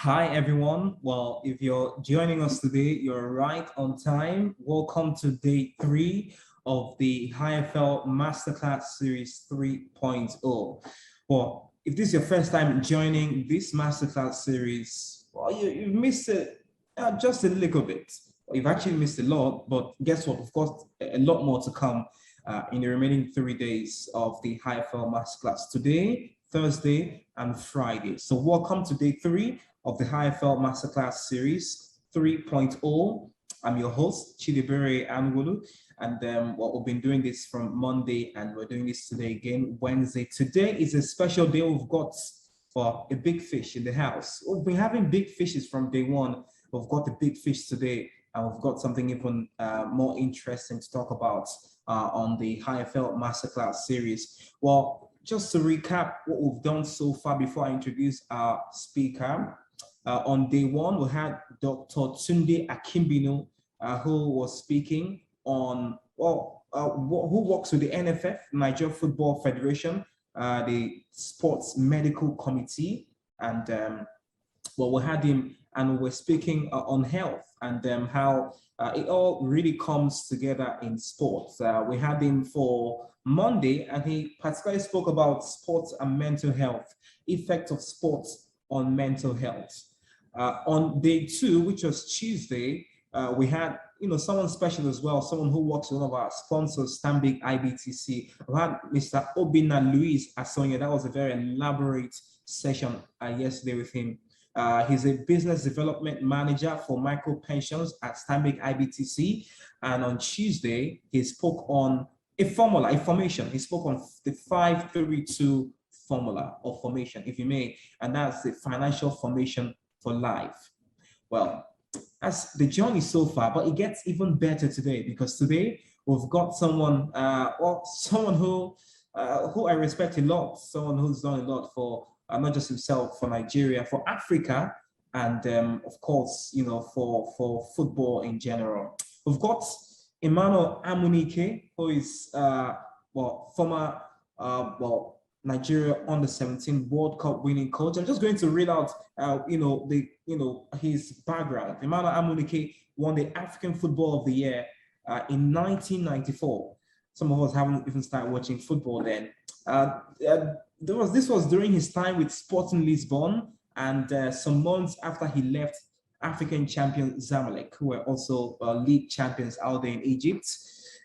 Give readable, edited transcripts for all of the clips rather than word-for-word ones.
Hi, everyone. Well, if you're joining us today, you're right on time. Welcome to day three of the HiFL Masterclass Series 3.0. Well, if this is your first time joining this Masterclass series, well, you've missed it just a little bit. You've actually missed a lot, but guess what? Of course, a lot more to come in the remaining 3 days of the HiFL Masterclass today, Thursday, and Friday. So welcome to day three of the HiFL Masterclass Series 3.0. I'm your host, Chidibere Anwulu, and we've been doing this from Monday, and we're doing this today again, Wednesday. Today is a special day. We've got a big fish in the house. We've been having big fishes from day one. We've got the big fish today, and we've got something even more interesting to talk about on the HiFL Masterclass Series. Well, just to recap what we've done so far before I introduce our speaker. On day one, we had Dr. Tunde Akimbinu, who was speaking on, who works with the NFF, Nigeria Football Federation, the Sports Medical Committee. And we had him and we were speaking on health and how it all really comes together in sports. We had him for Monday, and he particularly spoke about sports and mental health, effect of sports on mental health. On day two, which was Tuesday, we had someone special as well, someone who works with one of our sponsors, Stanbic IBTC. We had Mr. Obina Luis Asonia. That was a very elaborate session yesterday with him. He's a business development manager for micro pensions at Stanbic IBTC. And on Tuesday, he spoke on a formation. He spoke on the 532 formula of formation, if you may, and that's the financial formation for life. Well, that's the journey so far, but it gets even better today because today we've got someone, someone who I respect a lot, someone who's done a lot for not just himself, for Nigeria, for Africa, and of course, for football in general. We've got Emmanuel Amunike, who is former Nigeria under-17 World Cup winning coach. I'm just going to read out, his background. Emmanuel Amunike won the African Football of the Year in 1994. Some of us haven't even started watching football then. This was during his time with Sporting Lisbon, and some months after he left African champion Zamalek, who were also league champions out there in Egypt.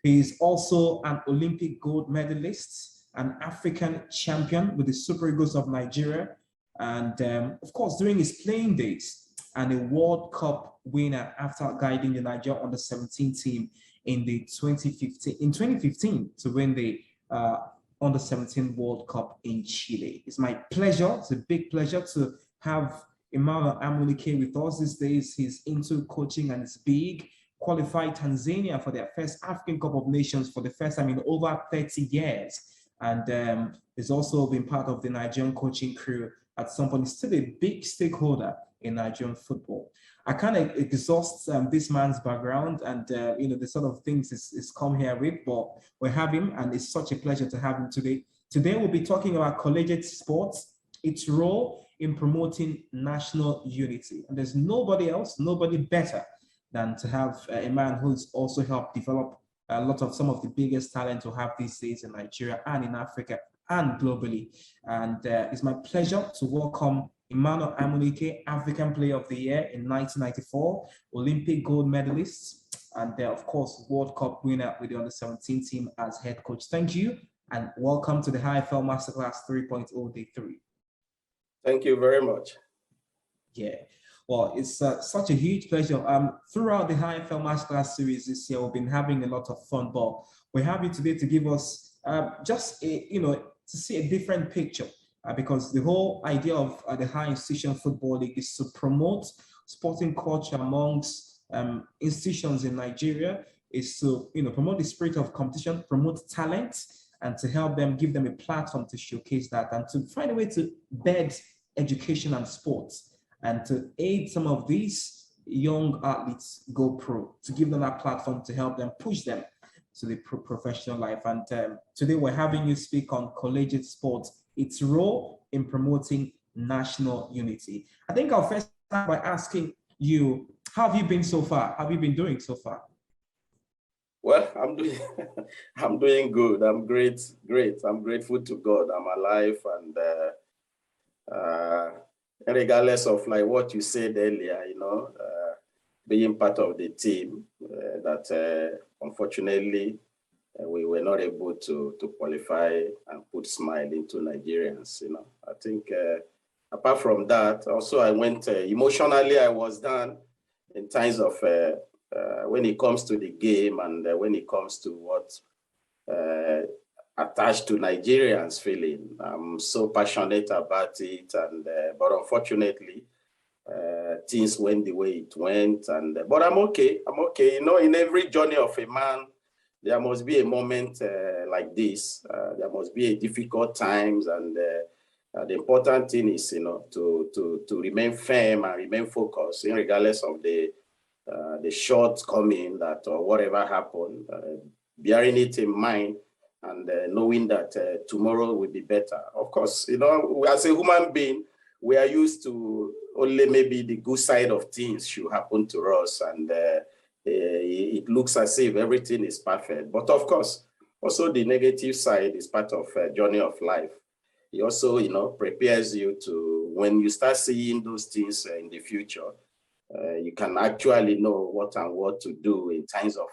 He is also an Olympic gold medalist, an African champion with the Super Eagles of Nigeria, and of course, during his playing days, and a World Cup winner after guiding the Nigeria under-17 team in 2015 to win the under-17 World Cup in Chile. It's my pleasure, it's a big pleasure to have Emmanuel Amunike with us these days. He's into coaching and it's big. Qualified Tanzania for their first African Cup of Nations for the first time in over 30 years. And he's also been part of the Nigerian coaching crew at some point. He's still a big stakeholder in Nigerian football. I kind of exhaust this man's background and the sort of things he's come here with, but we have him and it's such a pleasure to have him today. Today we'll be talking about collegiate sports, its role in promoting national unity. And there's nobody better than to have a man who's also helped develop a lot of some of the biggest talent we have these days in Nigeria and in Africa and globally. And it's my pleasure to welcome Emmanuel Amunike, African Player of the Year in 1994, Olympic gold medalist, and of course, World Cup winner with the under-17 team as head coach. Thank you, and welcome to the HiFL Masterclass 3.0 Day 3. Thank you very much. Yeah. Well, it's such a huge pleasure. Throughout the HiFL Masterclass series this year, we've been having a lot of fun, but we have you today to give us to see a different picture because the whole idea of the High Institution Football League is to promote sporting culture amongst institutions in Nigeria, is to promote the spirit of competition, promote talent, and to help them, give them a platform to showcase that, and to find a way to bed education and sports, and to aid some of these young athletes go pro, to give them that platform to help them push them to the professional life. And today we're having you speak on collegiate sports, its role in promoting national unity. I think I'll first start by asking you, how have you been so far? How have you been doing so far? Well, I'm doing I'm doing good. I'm great. I'm grateful to God. I'm alive, and regardless of like what you said earlier, being part of the team that unfortunately we were not able to qualify and put smile into Nigerians. I think apart from that, also I went emotionally. I was down in times of when it comes to the game, and when it comes to what attached to Nigerians feeling. I'm so passionate about it, and but unfortunately, things went the way it went. And but I'm okay. I'm okay. In every journey of a man, there must be a moment like this. There must be a difficult times, and the important thing is, to remain firm and remain focused, regardless of the shortcoming that or whatever happened, bearing it in mind, and knowing that tomorrow will be better. Of course, as a human being, we are used to only maybe the good side of things should happen to us, and it looks as if everything is perfect. But of course, also the negative side is part of a journey of life. It also, prepares you to, when you start seeing those things in the future, you can actually know what to do in times of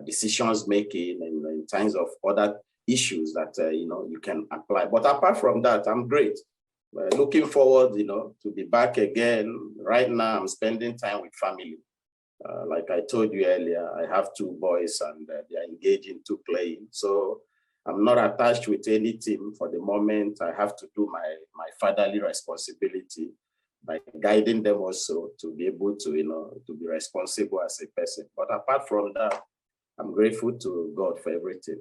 decisions making, and in times of other issues that you can apply. But apart from that, I'm great. Looking forward, to be back again. Right now, I'm spending time with family. Like I told you earlier, I have two boys, and they are engaged into playing. So I'm not attached with any team for the moment. I have to do my fatherly responsibility by guiding them also to be able to, to be responsible as a person. But apart from that, I'm grateful to God for everything.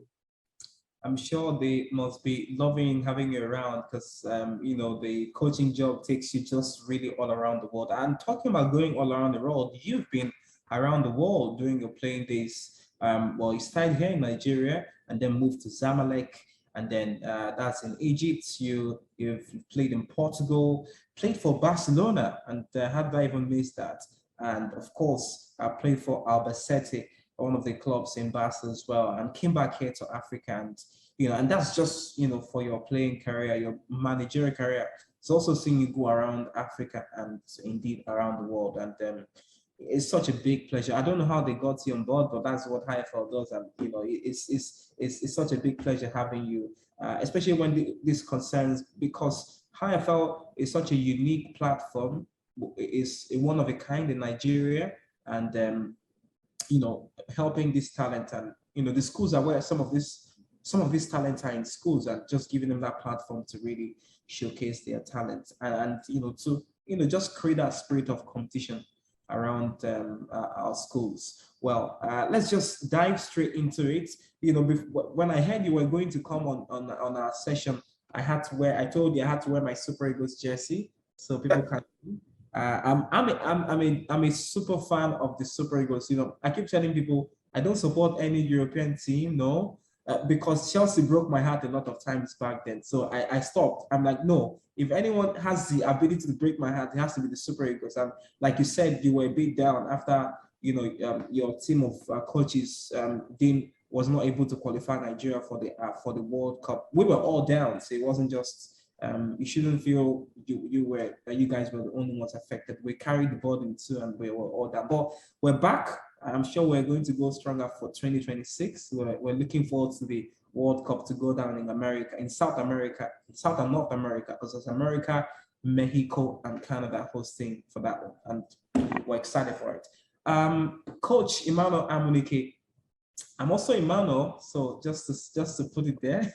I'm sure they must be loving having you around, because the coaching job takes you just really all around the world. And talking about going all around the world, you've been around the world during your playing days. Well, you started here in Nigeria and then moved to Zamalek, and then that's in Egypt. You've played in Portugal, played for Barcelona, and how did I even miss that? And of course, I played for Albacete, one of the clubs in Barcelona as well, and came back here to Africa. And and that's just for your playing career, your managerial career. It's also seeing you go around Africa and indeed around the world. And it's such a big pleasure. I don't know how they got you on board, but that's what HiFL does. And it's such a big pleasure having you, especially when this concerns, because HiFL is such a unique platform. It's one of a kind in Nigeria, and helping this talent, and the schools are where some of these talents are in schools, and just giving them that platform to really showcase their talent, and to just create that spirit of competition around our schools. Well, let's just dive straight into it. When I heard you were going to come on our session, I told you I had to wear my Super Eagles jersey so people can. I'm a super fan of the Super Eagles. I keep telling people I don't support any European team, no, because Chelsea broke my heart a lot of times back then. So I stopped. I'm like, no, if anyone has the ability to break my heart, it has to be the Super Eagles. And like you said, you were a bit down after your team of coaches was not able to qualify Nigeria for the World Cup. We were all down, so it wasn't just. You shouldn't feel you guys were the only ones affected. We carried the burden too, and we were all that. But we're back. I'm sure we're going to go stronger for 2026. We're looking forward to the World Cup to go down in America, in South America, South and North America, because it's America, Mexico, and Canada hosting for that one, and we're excited for it. Coach Emmanuel Amunike. I'm also Emmanuel, so just to put it there.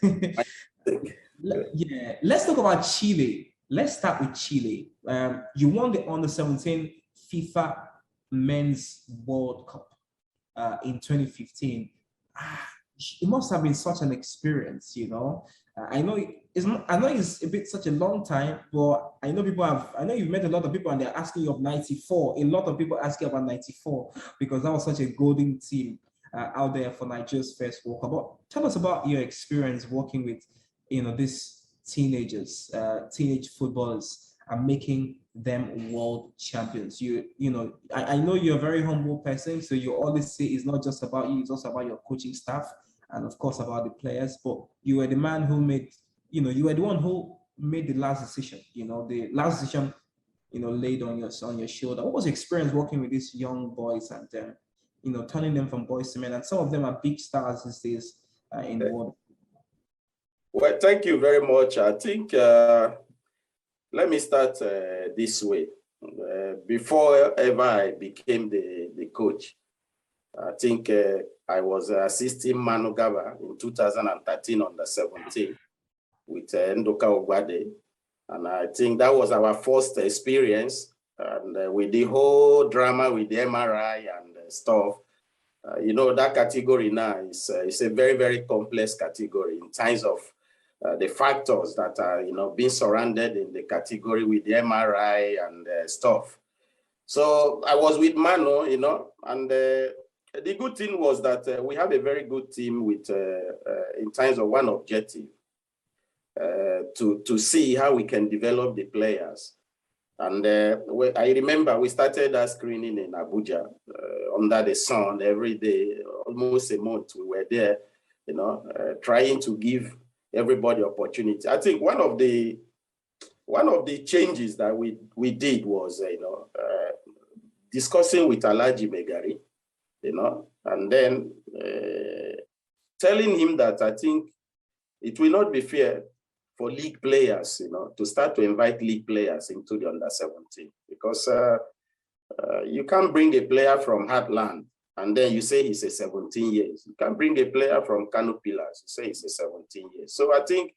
Yeah, let's talk about Chile. Let's start with Chile. You won the Under-17 FIFA Men's World Cup in 2015. It must have been such an experience, I know it's a bit such a long time, but I know you've met a lot of people and they're asking you of 94. A lot of people ask you about 94 because that was such a golden team out there for Nigeria's first World Cup. But tell us about your experience working with these teenagers, teenage footballers, and making them world champions. I know you're a very humble person, so you always say it's not just about you, it's also about your coaching staff and of course about the players. But you were the man who made, you were the one who made the last decision. The last decision, laid on your shoulder. What was your experience working with these young boys and turning them from boys to men? And some of them are big stars these days in the world. Well, thank you very much. I think let me start this way. Before ever I became the coach, I think I was assisting Manu Gaba in 2013 under 17 with Ndoka Ogwade. And I think that was our first experience. And with the whole drama with the MRI and stuff, that category now is a very, very complex category in terms of the factors that are, being surrounded in the category with the MRI and stuff. So I was with Mano, and the good thing was that we have a very good team with, in terms of one objective, to see how we can develop the players. And I remember we started that screening in Abuja under the sun every day, almost a month. We were there, trying to give everybody opportunity. I think one of the changes that we did was, discussing with Alhaji Megari, and then telling him that I think it will not be fair for league players, to start to invite league players into the under 17, because you can't bring a player from Heartland and then you say he's a 17 years. You can't bring a player from Kano Pillars, you say he's a 17 years. So I think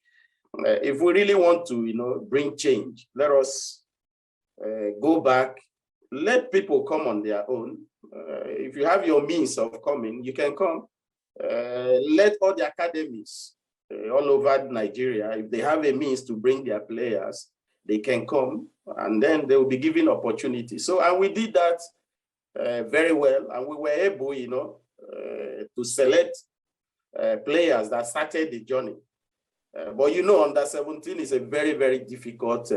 if we really want to, bring change, let us go back, let people come on their own. If you have your means of coming, you can come. Let all the academies all over Nigeria, if they have a means to bring their players, they can come, and then they will be given opportunity. So, and we did that very well, and we were able, to select players that started the journey. But under 17 is a very, very difficult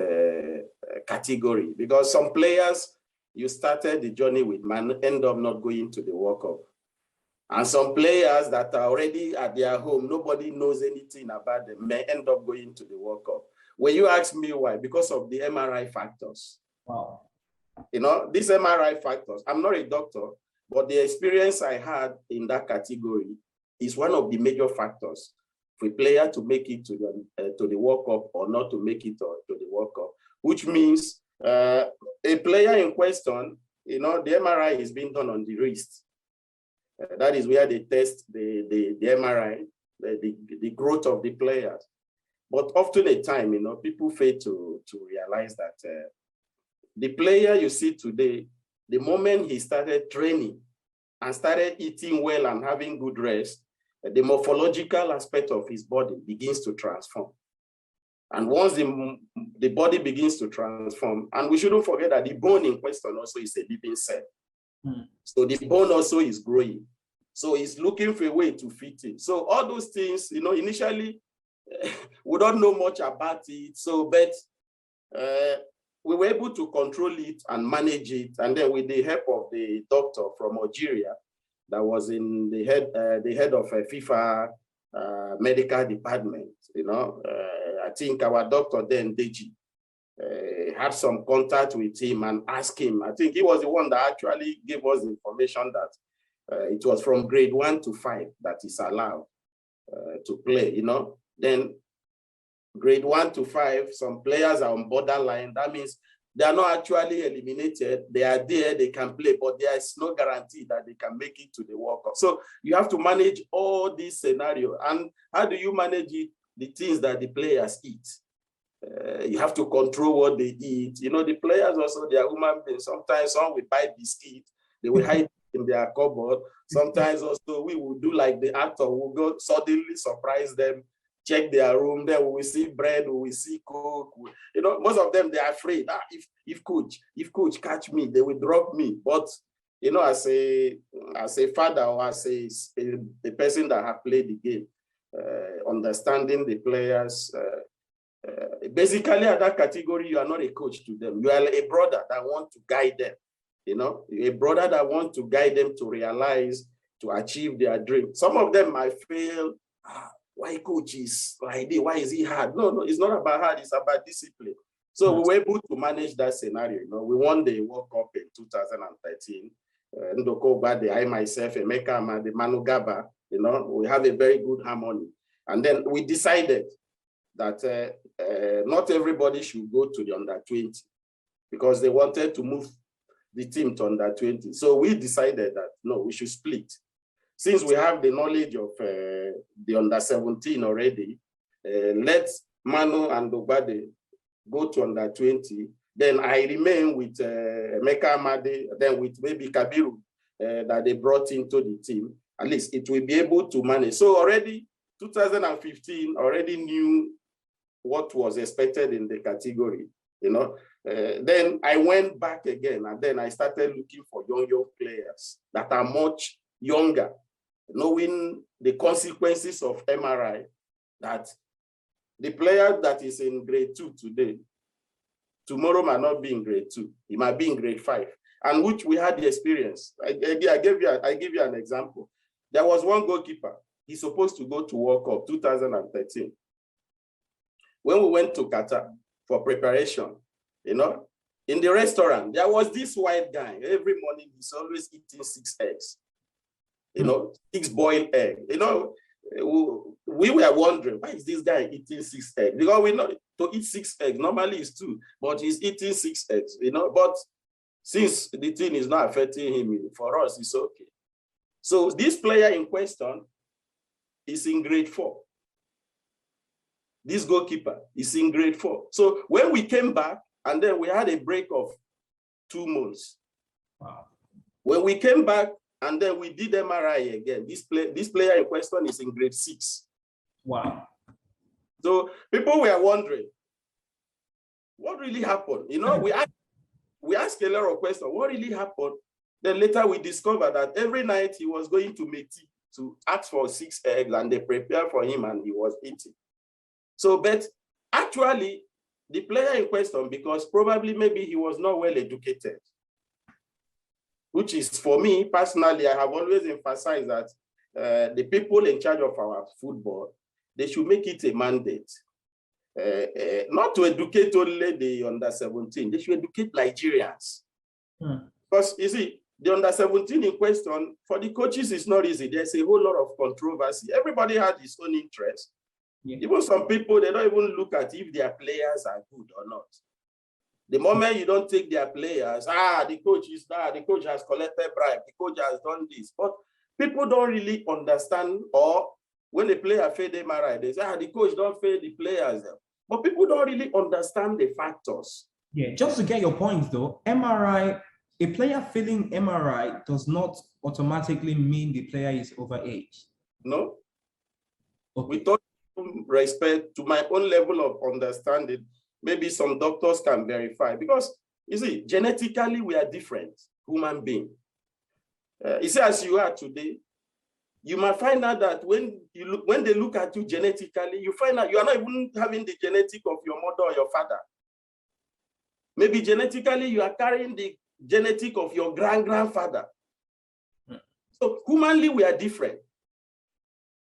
category, because some players you started the journey with end up not going to the World Cup. And some players that are already at their home, nobody knows anything about them, may end up going to the World Cup. When you ask me why, because of the MRI factors. Wow. These MRI factors, I'm not a doctor, but the experience I had in that category is one of the major factors for a player to make it to the World Cup or not to make it to the World Cup, which means a player in question, the MRI is being done on the wrist. That is where they test the MRI, the growth of the players. But often at time, people fail to realize that the player you see today, the moment he started training and started eating well and having good rest, the morphological aspect of his body begins to transform. And once the body begins to transform, and we shouldn't forget that the bone in question also is a living cell. So the bone also is growing. So it's looking for a way to fit it. So all those things, initially, we don't know much about it. So, but we were able to control it and manage it. And then with the help of the doctor from Algeria, that was in the head of a FIFA medical department, I think our doctor then, Deji, had some contact with him and asked him. I think he was the one that actually gave us the information that it was from grade 1 to 5 that is allowed to play, Then grade 1 to 5, some players are on borderline. That means they are not actually eliminated. They are there, they can play, but there is no guarantee that they can make it to the World Cup. So you have to manage all these scenarios. And how do you manage it? The things that the players eat. You have to control what they eat. The players also, they are human beings. Sometimes some will buy biscuit, they will hide in their cupboard. Sometimes also we will do like the actor, we'll go suddenly surprise them, check their room, then we will see bread, we will see Coke. Most of them, they are afraid. If coach catch me, they will drop me. But, as a father or as a person that have played the game, understanding the players, Basically, at that category, you are not a coach to them. You are a brother that wants to guide them. A brother that wants to guide them to realize, to achieve their dream. Some of them might feel, why coach is like this? Why is he hard? No, it's not about hard. It's about discipline. So we were able to manage that scenario. We won the World Cup in 2013. Ndoko Bade, I myself, Emeka Amade, Manu Gaba, we have a very good harmony. And then we decided that not everybody should go to the under-20 because they wanted to move the team to under-20. So we decided that, no, we should split. Since we have the knowledge of the under-17 already, let Manu and Ogbade go to under-20. Then I remain with Emeka Amade, then with maybe Kabiru that they brought into the team. At least it will be able to manage. So already 2015 already knew what was expected in the category, Then I went back again and then I started looking for young players that are much younger, knowing the consequences of MRI, that the player that is in grade 2 today, tomorrow might not be in grade 2, he might be in grade 5, and which we had the experience. I give you an example. There was one goalkeeper, he's supposed to go to World Cup 2013. When we went to Qatar for preparation, in the restaurant, there was this white guy. Every morning, he's always eating 6 eggs, 6 boiled eggs. We were wondering, why is this guy eating 6 eggs? Because we know to eat 6 eggs, normally it's 2, but he's eating 6 eggs, But since the thing is not affecting him, for us, it's okay. So this player in question is in grade 4. This goalkeeper is in grade 4. So when we came back, and then we had a break of 2 months. Wow. When we came back, and then we did MRI again, this player in question is in grade 6. Wow. So people were wondering, what really happened? We asked a lot of questions, what really happened? Then later we discovered that every night he was going to Meti to ask for 6 eggs, and they prepared for him and he was eating. So, but actually, the player in question, because probably maybe he was not well educated, which is for me personally, I have always emphasized that the people in charge of our football, they should make it a mandate, not to educate only the under-17, they should educate Nigerians. Because you see, the under-17 in question, for the coaches, it's not easy. There's a whole lot of controversy. Everybody had his own interest. Yeah. Even some people, they don't even look at if their players are good or not. The moment you don't take their players, the coach has collected bribe, the coach has done this. But people don't really understand, or when the player failed MRI, they say, the coach don't fail the players. But people don't really understand the factors. Yeah, just to get your point though, MRI, a player failing MRI does not automatically mean the player is overage. No. Okay. We thought, respect to my own level of understanding, maybe some doctors can verify, because you see, genetically we are different human beings. You see, as you are today, you might find out that when they look at you genetically, you find out you are not even having the genetic of your mother or your father. Maybe genetically you are carrying the genetic of your grandfather. So humanly we are different.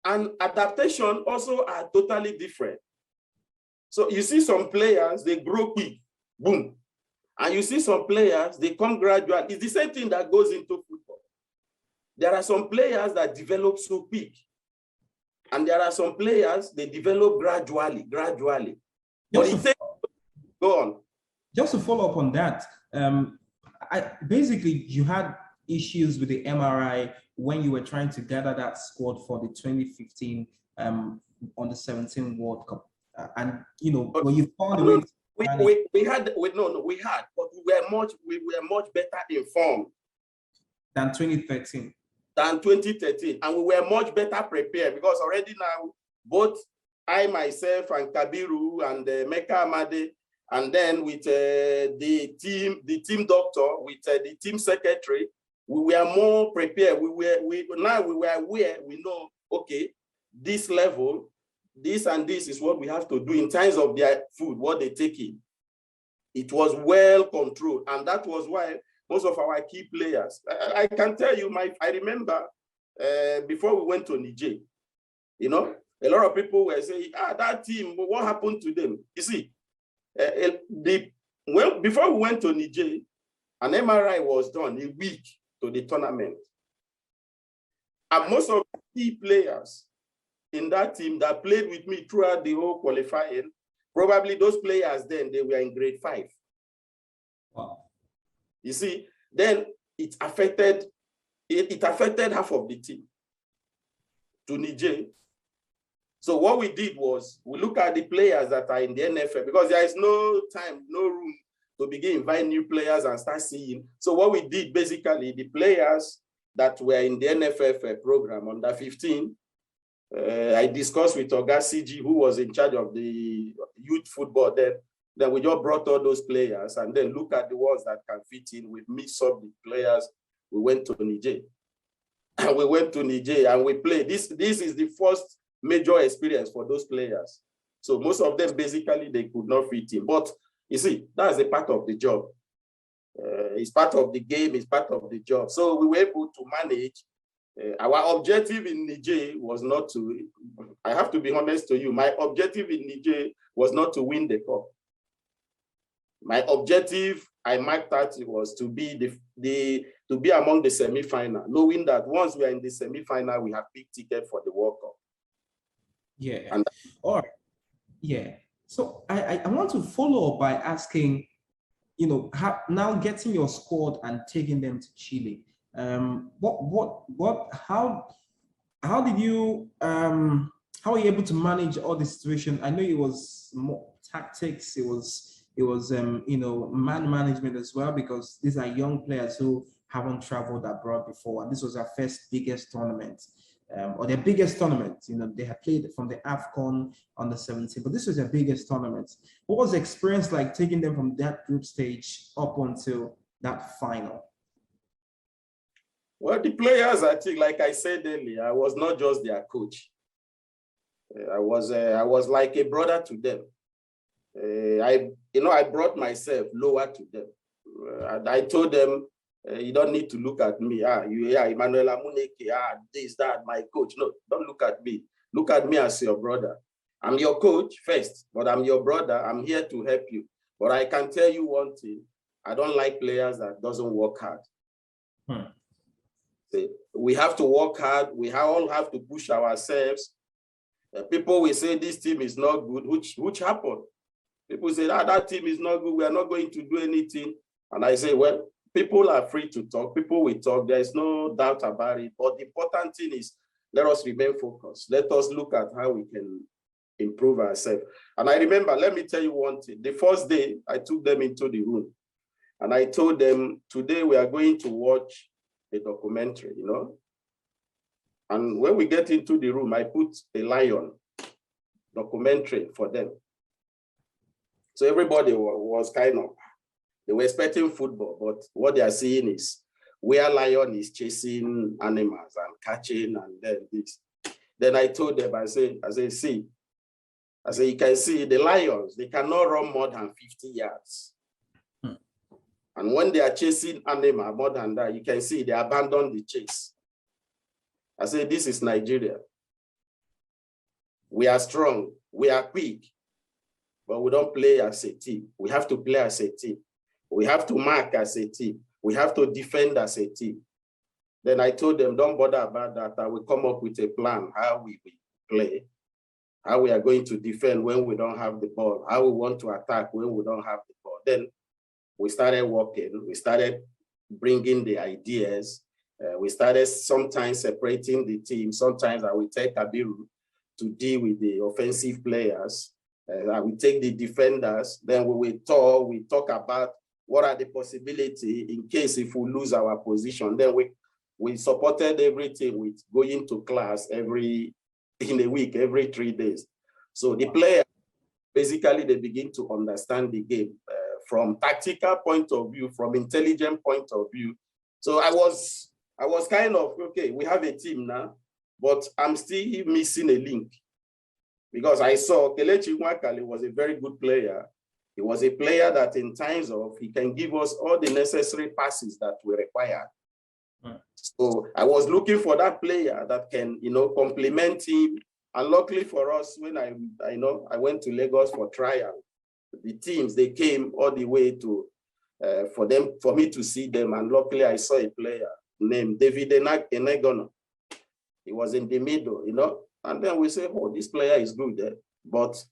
And adaptation also are totally different. So you see some players, they grow quick, boom. And you see some players, they come gradually. It's the same thing that goes into football. There are some players that develop so quick. And there are some players, they develop gradually. But go on. Just to follow up on that, basically you had issues with the MRI when you were trying to gather that squad for the 2015 under-17 World Cup, and when you found a way. We had, but we were much better informed than 2013. And we were much better prepared, because already now both I myself and Kabiru and Emeka Amade, and then with the team doctor, with the team secretary, we were more prepared. We were aware. We know, okay, this level, this and this is what we have to do in terms of their food, what they take in. It was well controlled. And that was why most of our key players, I can tell you, I remember before we went to Niger, you know, a lot of people were saying, that team, what happened to them? You see, before we went to Niger, an MRI was done a week to the tournament. And most of the key players in that team that played with me throughout the whole qualifying, probably those players then, they were in grade 5. Wow. You see, then it affected half of the team to Niger. So what we did was we look at the players that are in the NFL, because there is no time, no room to begin inviting new players and start seeing. So what we did, basically, the players that were in the NFF program under 15, I discussed with Oga CG, who was in charge of the youth football then. Then we just brought all those players and then look at the ones that can fit in. We mixed up the players. We went to Niger. And we went to Niger and we played. This is the first major experience for those players. So most of them, basically, they could not fit in. But you see, that's a part of the job. It's part of the game, it's part of the job. So we were able to manage. Our objective in Niger was not to, I have to be honest to you, my objective in Niger was not to win the cup. My objective, I marked out, was to be to be among the semi-final, knowing that once we are in the semi-final, we have big ticket for the World Cup. Yeah. All right. Yeah. So I want to follow up by asking, you know, now getting your squad and taking them to Chile. How did you how were you able to manage all the situation? I know it was more tactics, it was you know, man management as well, because these are young players who haven't traveled abroad before, and this was our first biggest tournament, or their biggest tournament. You know, they had played from the AFCON under 17, but this was their biggest tournament. What was the experience like taking them from that group stage up until that final? Well, the players, I think, like I said earlier, I was not just their coach. I was like a brother to them. I brought myself lower to them. And I told them, you don't need to look at me. Emmanuel Amunike, this, that, my coach. No, don't look at me. Look at me as your brother. I'm your coach first, but I'm your brother. I'm here to help you. But I can tell you one thing. I don't like players that doesn't work hard. We have to work hard. We all have to push ourselves. People will say this team is not good, which happened. People say that team is not good. We are not going to do anything. And I say, well, people are free to talk. People will talk. There is no doubt about it. But the important thing is, let us remain focused. Let us look at how we can improve ourselves. And I remember, let me tell you one thing. The first day, I took them into the room. And I told them, today we are going to watch a documentary, you know. And when we get into the room, I put a lion documentary for them. So everybody was kind of, they were expecting football, but what they are seeing is where lion is chasing animals and catching and then this. Then I told them, I say, see, you can see the lions, they cannot run more than 50 yards. And when they are chasing animal more than that, you can see they abandon the chase. I say, this is Nigeria. We are strong, we are quick, but we don't play as a team. We have to play as a team. We have to mark as a team. We have to defend as a team. Then I told them, don't bother about that. I will come up with a plan, how we will play, how we are going to defend when we don't have the ball, how we want to attack when we don't have the ball. Then we started working. We started bringing the ideas. We started sometimes separating the team. Sometimes I will take Abiru to deal with the offensive players. I will take the defenders. Then we will talk about what are the possibilities in case if we lose our position. Then we supported everything with going to class in a week, every 3 days. So the players, basically, they begin to understand the game from tactical point of view, from intelligent point of view. So I was kind of, okay, we have a team now, but I'm still missing a link. because I saw Kelechi Nwakali was a very good player. He was a player that in times of, he can give us all the necessary passes that we require. Right. So I was looking for that player that can, complement him. And luckily for us, when I went to Lagos for trial, the teams, they came all the way to, for me to see them. And luckily I saw a player named David Enegono. He was in the middle, and then we say, oh, this player is good. But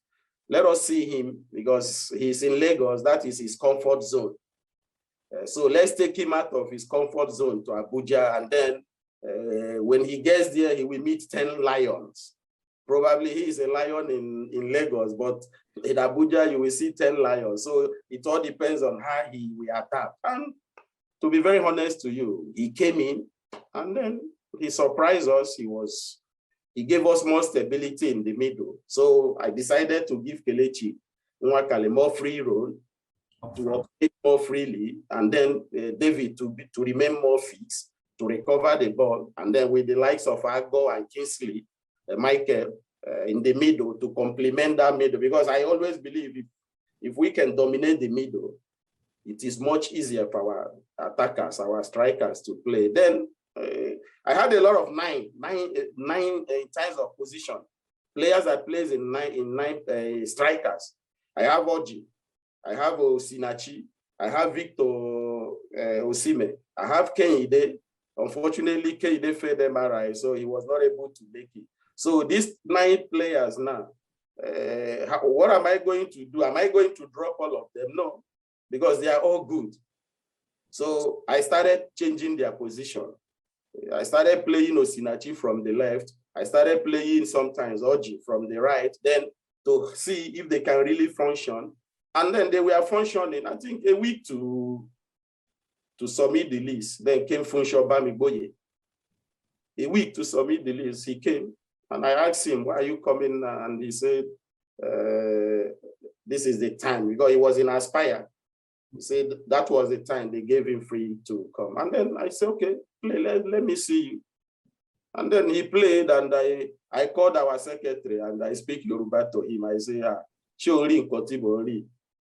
let us see him because he's in Lagos. That is his comfort zone. So let's take him out of his comfort zone to Abuja. And then when he gets there, he will meet 10 lions. Probably he is a lion in Lagos, but in Abuja, you will see 10 lions. So it all depends on how he will adapt. And to be very honest to you, he came in and then he surprised us. He gave us more stability in the middle. So I decided to give Kelechi Nwakali more free role to operate more freely, and then David to remain more fixed, to recover the ball, and then with the likes of Agbo and Kingsley, Michael in the middle to complement that middle, because I always believe if we can dominate the middle, it is much easier for our attackers, our strikers to play. Then I had a lot of nine types of position. Players that plays in nine strikers. I have Oji, I have Osinachi, I have Victor Osimhen, I have Kenyide. Unfortunately, Kenyide failed MRI, so he was not able to make it. So these 9 players now, what am I going to do? Am I going to drop all of them? No, because they are all good. So I started changing their position. I started playing Osinachi from the left. I started playing sometimes Oji from the right, then to see if they can really function. And then they were functioning, I think, a week to submit the list. Then came Funsho Bamiboye. A week to submit the list, he came. And I asked him, why are you coming? And he said, this is the time, because he was in Aspire. He said that was the time they gave him free to come. And then I said, okay, play, let me see you. And then he played, and I called our secretary and I speak Yoruba to him. I say,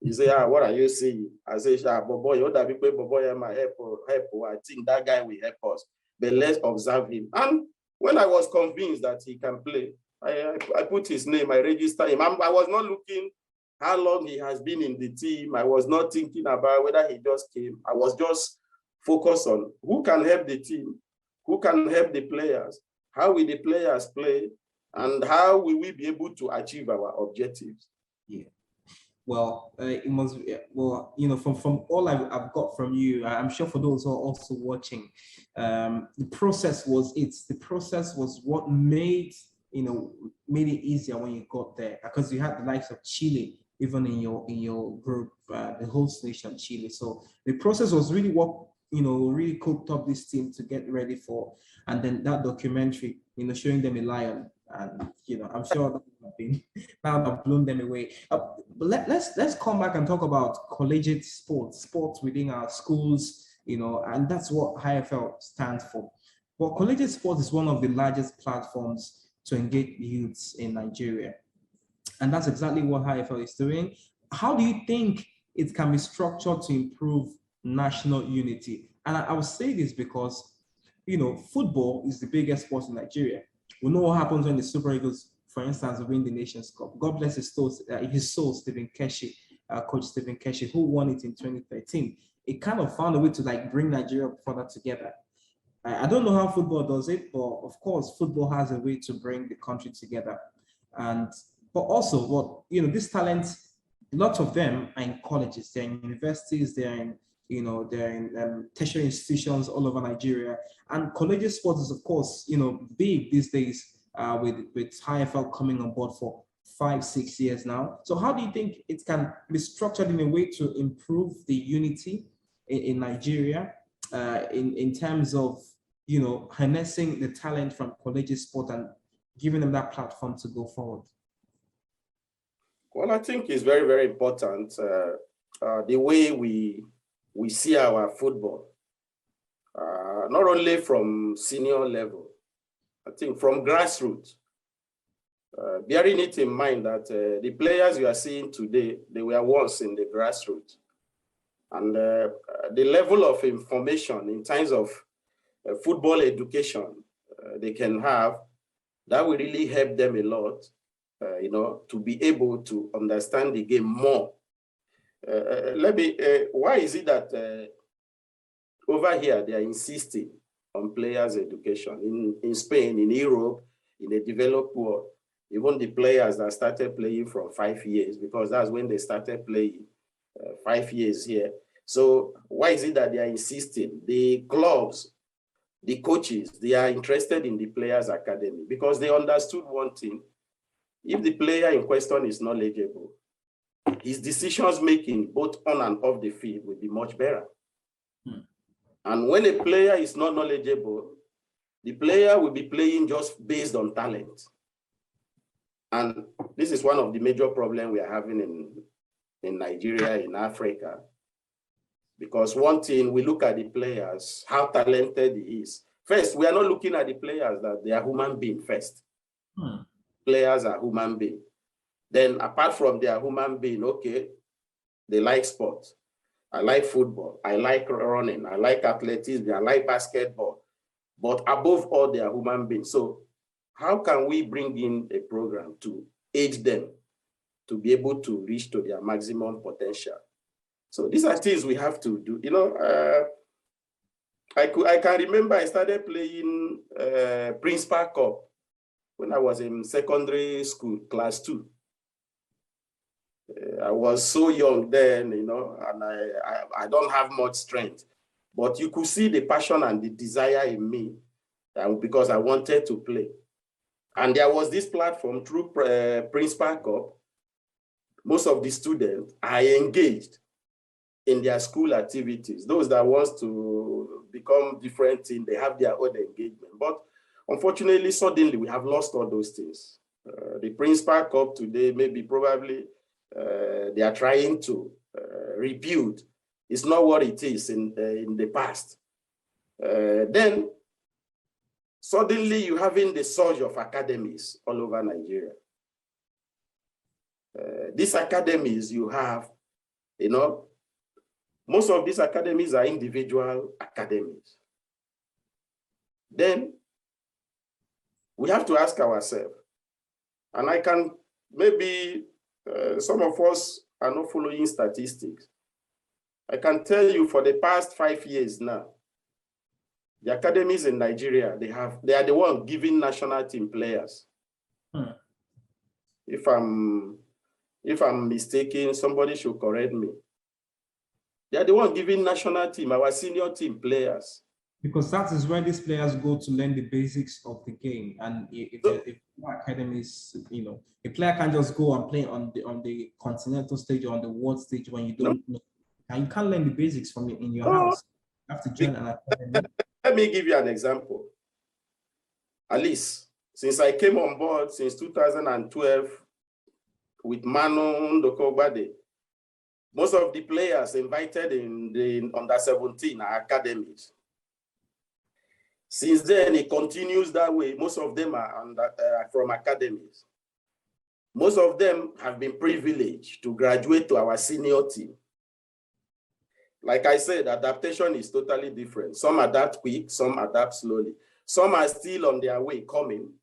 he said, what are you saying? I say, Bobo, I think that guy will help us, but let's observe him. And when I was convinced that he can play, I put his name, I registered him. I was not looking how long he has been in the team. I was not thinking about whether he just came. I was just focused on who can help the team, who can help the players, how will the players play, and how will we be able to achieve our objectives. Yeah. Well, it must. Well, from all I've got from you, I'm sure for those who are also watching, the process was what made it easier when you got there, because you had the likes of Chile even in your group, the host nation Chile. So the process was really what really cooked up this team to get ready for, and then that documentary, showing them a lion. And I'm sure that would have blown them away. But let's come back and talk about collegiate sports within our schools, and that's what HiFL stands for. But collegiate sports is one of the largest platforms to engage youths in Nigeria, and that's exactly what HiFL is doing. How do you think it can be structured to improve national unity? And I would say this because football is the biggest sport in Nigeria. We know what happens when the Super Eagles, for instance, win the Nations Cup. God bless his soul, Stephen Keshi, Coach Stephen Keshi, who won it in 2013. It kind of found a way to bring Nigeria further together. I don't know how football does it, but of course, football has a way to bring the country together. But also, these talents, lots of them are in colleges, they're in universities, they're in tertiary institutions all over Nigeria. And collegiate sports is, of course, big these days, with HiFL coming on board for 5-6 years now. So how do you think it can be structured in a way to improve the unity in Nigeria, in terms of, harnessing the talent from collegiate sport and giving them that platform to go forward? Well, I think it's very, very important, the way we see our football, not only from senior level, I think from grassroots. bearing it in mind that the players you are seeing today, they were once in the grassroots. And the level of information in terms of football education they can have, that will really help them a lot, to be able to understand the game more. Why is it that over here they are insisting on players' education? In Spain, in Europe, in the developed world, even the players that started playing from 5 years, because that's when they started playing, 5 years here. So why is it that they are insisting? The clubs, the coaches, they are interested in the players' academy because they understood one thing. If the player in question is knowledgeable, his decisions making both on and off the field will be much better. And when a player is not knowledgeable, the player will be playing just based on talent. And this is one of the major problems we are having in Nigeria, in Africa. Because one thing, we look at the players, how talented he is. First, we are not looking at the players that they are human beings first. Players are human beings. Then apart from their human being, okay, they like sports. I like football. I like running. I like athleticism. I like basketball. But above all, they are human beings. So how can we bring in a program to aid them to be able to reach to their maximum potential? So these are things we have to do. I can remember I started playing Principal Cup when I was in secondary school, class 2. I was so young then, and I don't have much strength. But you could see the passion and the desire in me because I wanted to play. And there was this platform through Principal Cup. Most of the students are engaged in their school activities. Those that want to become different things, they have their own engagement. But unfortunately, suddenly, we have lost all those things. The Principal Cup today, probably, they are trying to rebuild. It's not what it is in the past. Then, suddenly, you're having the surge of academies all over Nigeria. These academies you have, most of these academies are individual academies. Then we have to ask ourselves, and I can some of us are not following statistics. I can tell you for the past 5 years now, the academies in Nigeria, they are the ones giving national team players. If I'm mistaken, somebody should correct me. They are the ones giving national team, our senior team players. Because that is where these players go to learn the basics of the game. And if academies, a player can't just go and play on the continental stage or on the world stage when you don't know. And you can't learn the basics from in your house. You have to join an academy. Let me give you an example. At least, since I came on board since 2012 with Manu Ndokobade, most of the players invited in the under-17 are academies. Since then, it continues that way. Most of them are from academies. Most of them have been privileged to graduate to our senior team. Like I said, adaptation is totally different. Some adapt quick, some adapt slowly. Some are still on their way coming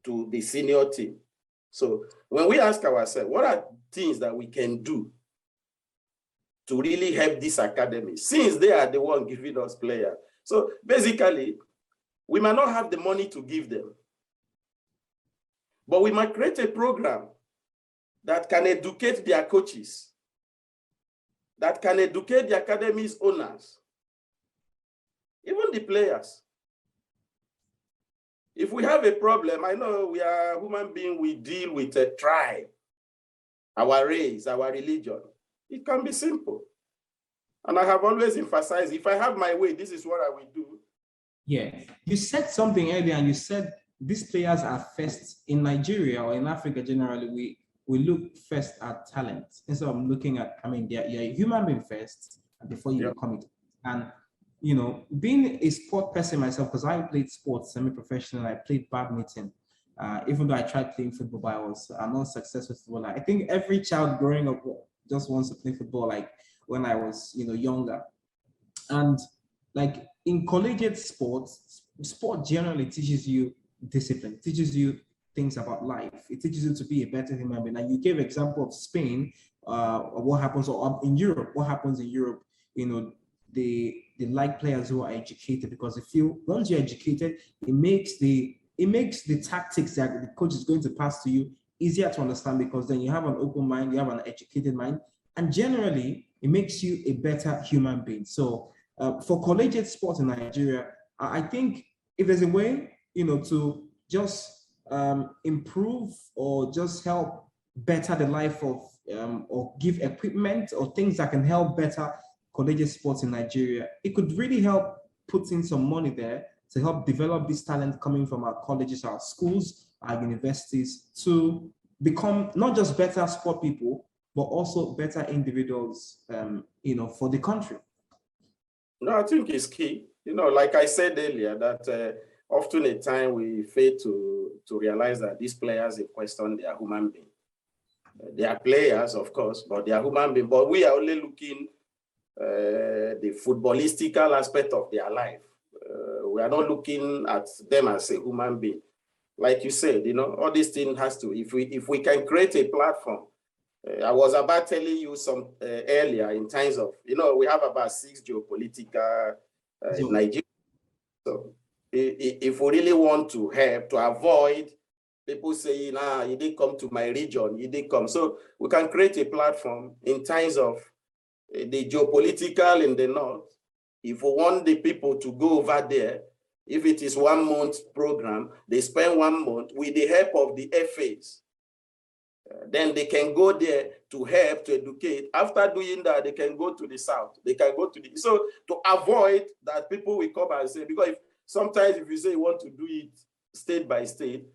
to the senior team. So when we ask ourselves, what are things that we can do to really help this academy, since they are the one giving us players? So basically, we might not have the money to give them, but we might create a program that can educate their coaches, that can educate the academy's owners, even the players. If we have a problem, I know we are human beings, we deal with a tribe, our race, our religion. It can be simple. And I have always emphasized, if I have my way, this is what I will do. Yeah, you said something earlier, and you said these players are first in Nigeria or in Africa generally. We look first at talent instead of looking at, you're a human being first before you become it. And being a sport person myself, because I played sports semi-professional, I played badminton. Even though I tried playing football, but I'm not successful footballer. I think every child growing up just wants to play football, like when I was, younger. And like in collegiate sports, sport generally teaches you discipline, teaches you things about life. It teaches you to be a better human being. And you gave example of Spain, what happens in Europe. What happens in Europe? They like players who are educated, because once you're educated, it makes the tactics that the coach is going to pass to you easier to understand, because then you have an open mind, you have an educated mind, and generally it makes you a better human being. So for collegiate sports in Nigeria, I think if there's a way, to just improve or just help better the life of, or give equipment or things that can help better collegiate sports in Nigeria, it could really help put in some money there to help develop this talent coming from our colleges, our schools, our universities, to become not just better sport people, but also better individuals, for the country. No, I think it's key. Like I said earlier, that often at time we fail to realize that these players in question, they are human beings. They are players, of course, but they are human beings. But we are only looking the footballistical aspect of their life. We are not looking at them as a human being. Like you said, all these things has to, if we can create a platform. I was about telling you some earlier in terms of, we have about 6 geopolitical in Nigeria. So if we really want to help, to avoid people saying, you didn't come to my region, you didn't come. So we can create a platform in terms of the geopolitical in the north. If we want the people to go over there, if it is 1 month program, they spend 1 month with the help of the FAs. Then they can go there to help, to educate. After doing that, they can go to the south. They can go to so to avoid that people will come and say, because sometimes if you say you want to do it state by state,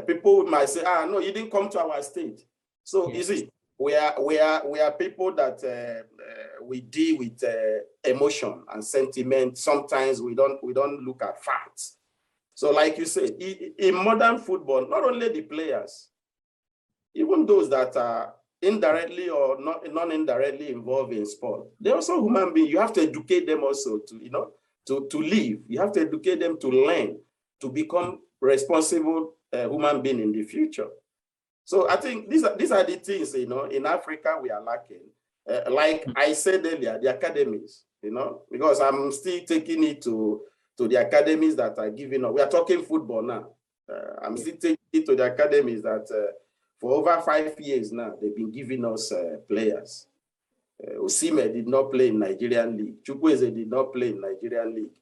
people might say, no, you didn't come to our state. So yes. You see, we are people that we deal with emotion and sentiment. Sometimes we don't look at facts. So like you said, in modern football, not only the players, even those that are indirectly or non-indirectly involved in sport, they're also human beings. You have to educate them also to live. You have to educate them to learn, to become responsible human being in the future. So I think these are the things, in Africa we are lacking. Like I said earlier, the academies, because I'm still taking it to the academies that are giving up. We are talking football now. I'm still taking it to the academies that for over 5 years now, they've been giving us players. Osimhen did not play in Nigerian League. Chukwueze did not play in Nigerian League.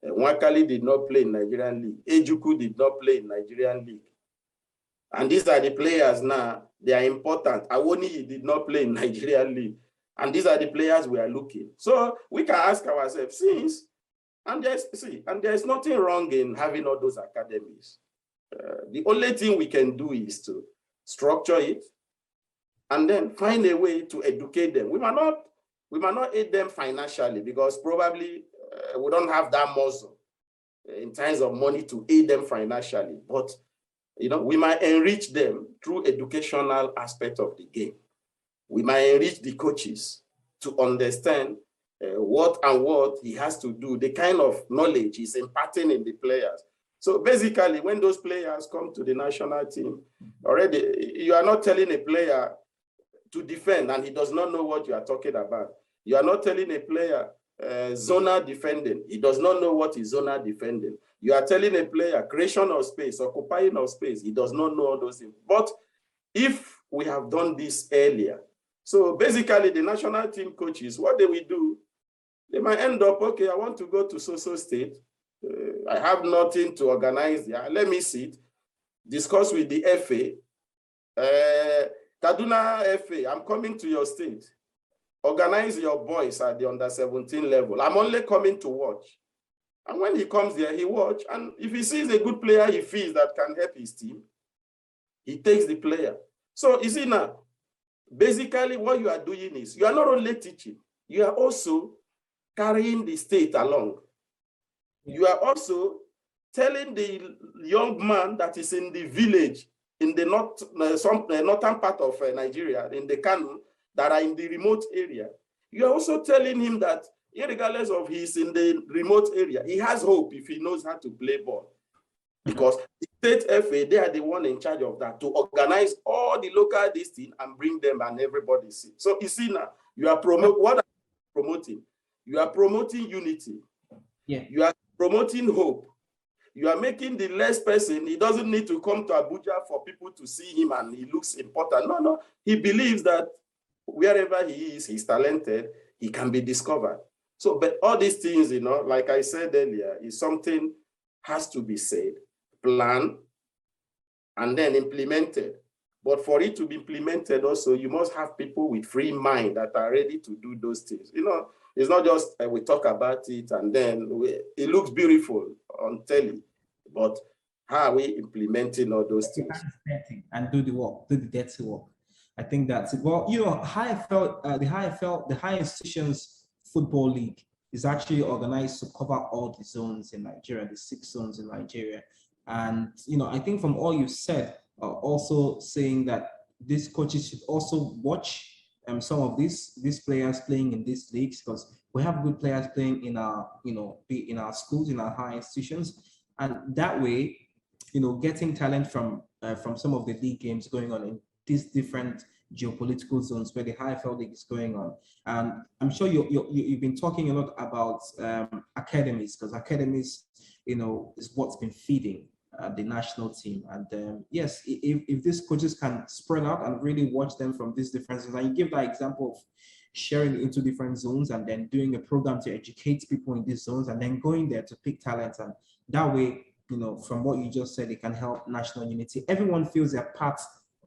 Nwakali did not play in Nigerian League. Ejuku did not play in Nigerian League. And these are the players now. They are important. Awoniyi did not play in Nigerian League. And these are the players we are looking. So we can ask ourselves, there's nothing wrong in having all those academies. The only thing we can do is to structure it and then find a way to educate them. We might not aid them financially, because probably we don't have that muscle in terms of money to aid them financially. But we might enrich them through educational aspect of the game. We might enrich the coaches to understand what he has to do, the kind of knowledge he's imparting in the players. So basically, when those players come to the national team, already you are not telling a player to defend and he does not know what you are talking about. You are not telling a player zonal defending. He does not know what is zonal defending. You are telling a player creation of space, occupying of space. He does not know all those things. But if we have done this earlier, so basically the national team coaches, what they will do, they might end up, okay, I want to go to so-so state. I have nothing to organize there. Let me sit, discuss with the FA. Kaduna FA, I'm coming to your state. Organize your boys at the under-17 level. I'm only coming to watch. And when he comes there, he watch. And if he sees a good player he feels that can help his team, he takes the player. So you see now, basically what you are doing is, you are not only teaching, you are also carrying the state along. You are also telling the young man that is in the village, in the northern part of Nigeria, in the Kanu, that are in the remote area. You are also telling him that regardless of he's in the remote area, he has hope if he knows how to play ball. Because the state FA, they are the one in charge of that, to organize all the local districts and bring them and everybody see. So you see now, you are what are you promoting? You are promoting unity. Yeah. You are promoting hope. You are making the less person, he doesn't need to come to Abuja for people to see him and he looks important. No. He believes that wherever he is, he's talented, he can be discovered. So, but all these things, like I said earlier, is something has to be said, planned, and then implemented. But for it to be implemented also, you must have people with free mind that are ready to do those things. It's not just we talk about it and then it looks beautiful on telly, but how are we implementing all those things? And do the work, do the dirty work. I think that's it. Well, HiFL, the High Institutions Football League is actually organized to cover all the zones in Nigeria, the 6 zones in Nigeria. And, I think from all you said, also saying that these coaches should also watch some of these players playing in these leagues, because we have good players playing in our, in our schools, in our high institutions. And that way, getting talent from some of the league games going on in these different geopolitical zones where the HiFL league is going on. And I'm sure you've been talking a lot about academies, because academies, is what's been feeding the national team. And yes, if these coaches can spread out and really watch them from these different zones, and you give that example of sharing into different zones and then doing a program to educate people in these zones and then going there to pick talents. And that way, from what you just said, it can help national unity. Everyone feels they're part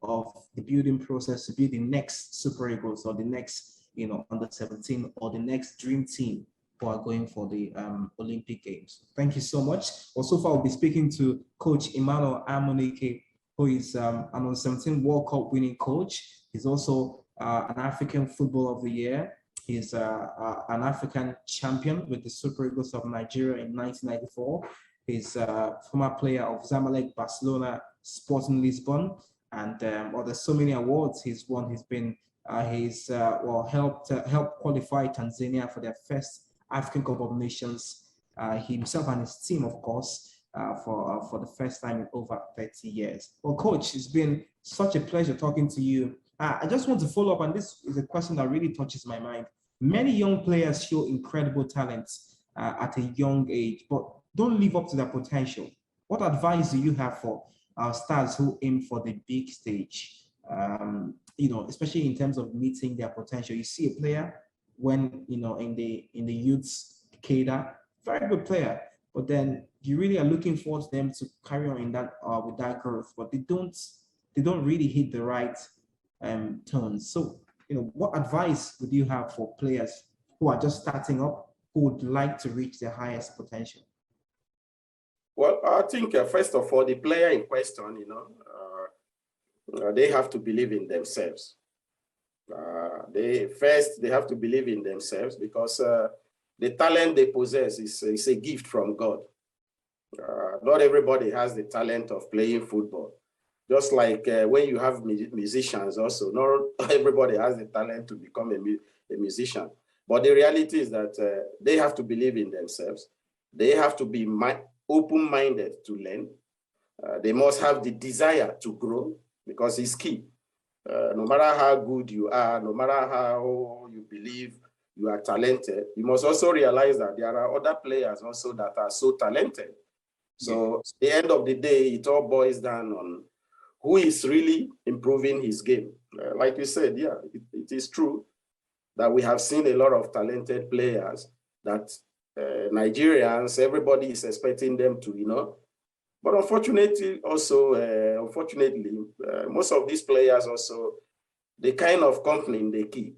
of the building process to be the next Super Eagles or the next, under 17 or the next dream team who are going for the Olympic Games. Thank you so much. Well, so far, we'll be speaking to Coach Emmanuel Amunike, who is an under 17 World Cup winning coach. He's also an African Footballer of the Year. He's an African champion with the Super Eagles of Nigeria in 1994. He's a former player of Zamalek, Barcelona, Sporting Lisbon, and there's so many awards he's won. He's helped qualify Tanzania for their first African Cup of Nations. Himself and his team, of course, for the first time in over 30 years. Well, Coach, it's been such a pleasure talking to you. I just want to follow up, and this is a question that really touches my mind. Many young players show incredible talent at a young age, but don't live up to their potential. What advice do you have for stars who aim for the big stage? Especially in terms of meeting their potential. You see a player when in the youth's cadre, very good player, but then you really are looking forward to them to carry on in that with that growth, but they don't really hit the right tones. So what advice would you have for players who are just starting up, who would like to reach their highest potential? Well, I think first of all, the player in question, they have to believe in themselves. They have to believe in themselves, because the talent they possess is a gift from God. Not everybody has the talent of playing football. Just like when you have musicians also, not everybody has the talent to become a musician. But the reality is that they have to believe in themselves. They have to be open-minded to learn. They must have the desire to grow, because it's key. No matter how good you are, no matter how you believe you are talented, you must also realize that there are other players also that are so talented. So at the end of the day, it all boils down on who is really improving his game. Like you said, yeah, it is true that we have seen a lot of talented players that Nigerians, everybody is expecting them to, But unfortunately, also, most of these players also, the kind of company they keep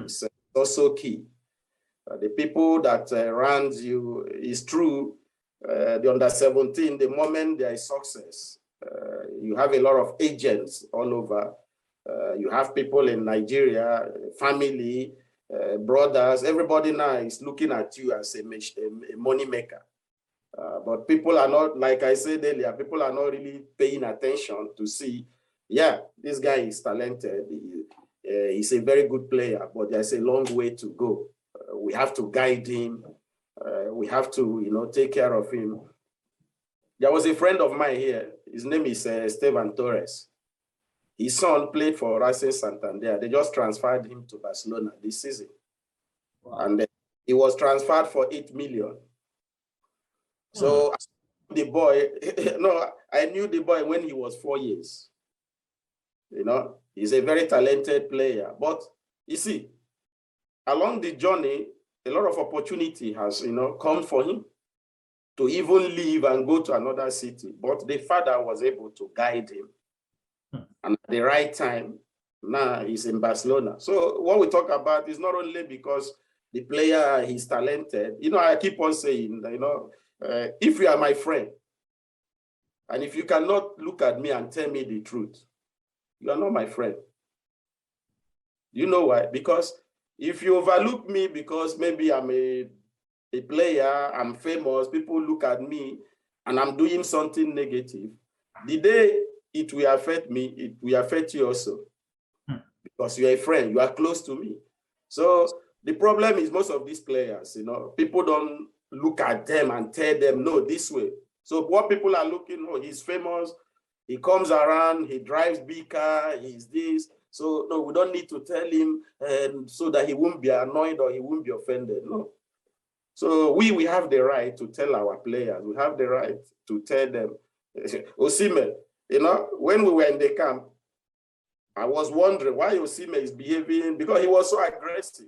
is also key. The people that run you is true. The under 17, the moment there is success, you have a lot of agents all over. You have people in Nigeria, family, brothers, everybody now is looking at you as a money maker. But people are not, like I said earlier, people are not really paying attention to see, yeah, this guy is talented. He's a very good player, but there's a long way to go. We have to guide him. We have to, take care of him. There was a friend of mine here. His name is Esteban Torres. His son played for Racing Santander. They just transferred him to Barcelona this season. Wow. And he was transferred for 8 million. So the boy, I knew the boy when he was 4 years. He's a very talented player. But you see, along the journey, a lot of opportunity has, come for him to even leave and go to another city. But the father was able to guide him. And at the right time, now he's in Barcelona. So what we talk about is not only because the player is talented. I keep on saying, if you are my friend, and if you cannot look at me and tell me the truth, you are not my friend. You know why? Because if you overlook me because maybe I'm a player, I'm famous, people look at me and I'm doing something negative, the day it will affect me, it will affect you also. Because you're a friend, you are close to me. So the problem is most of these players, people don't look at them and tell them, no, this way. So what people are looking for, he's famous, he comes around, he drives big car, he's this. So no, we don't need to tell him so that he won't be annoyed or he won't be offended, no. So we have the right to tell our players, we have the right to tell them. Osimhen, when we were in the camp, I was wondering why Osimhen is behaving, because he was so aggressive.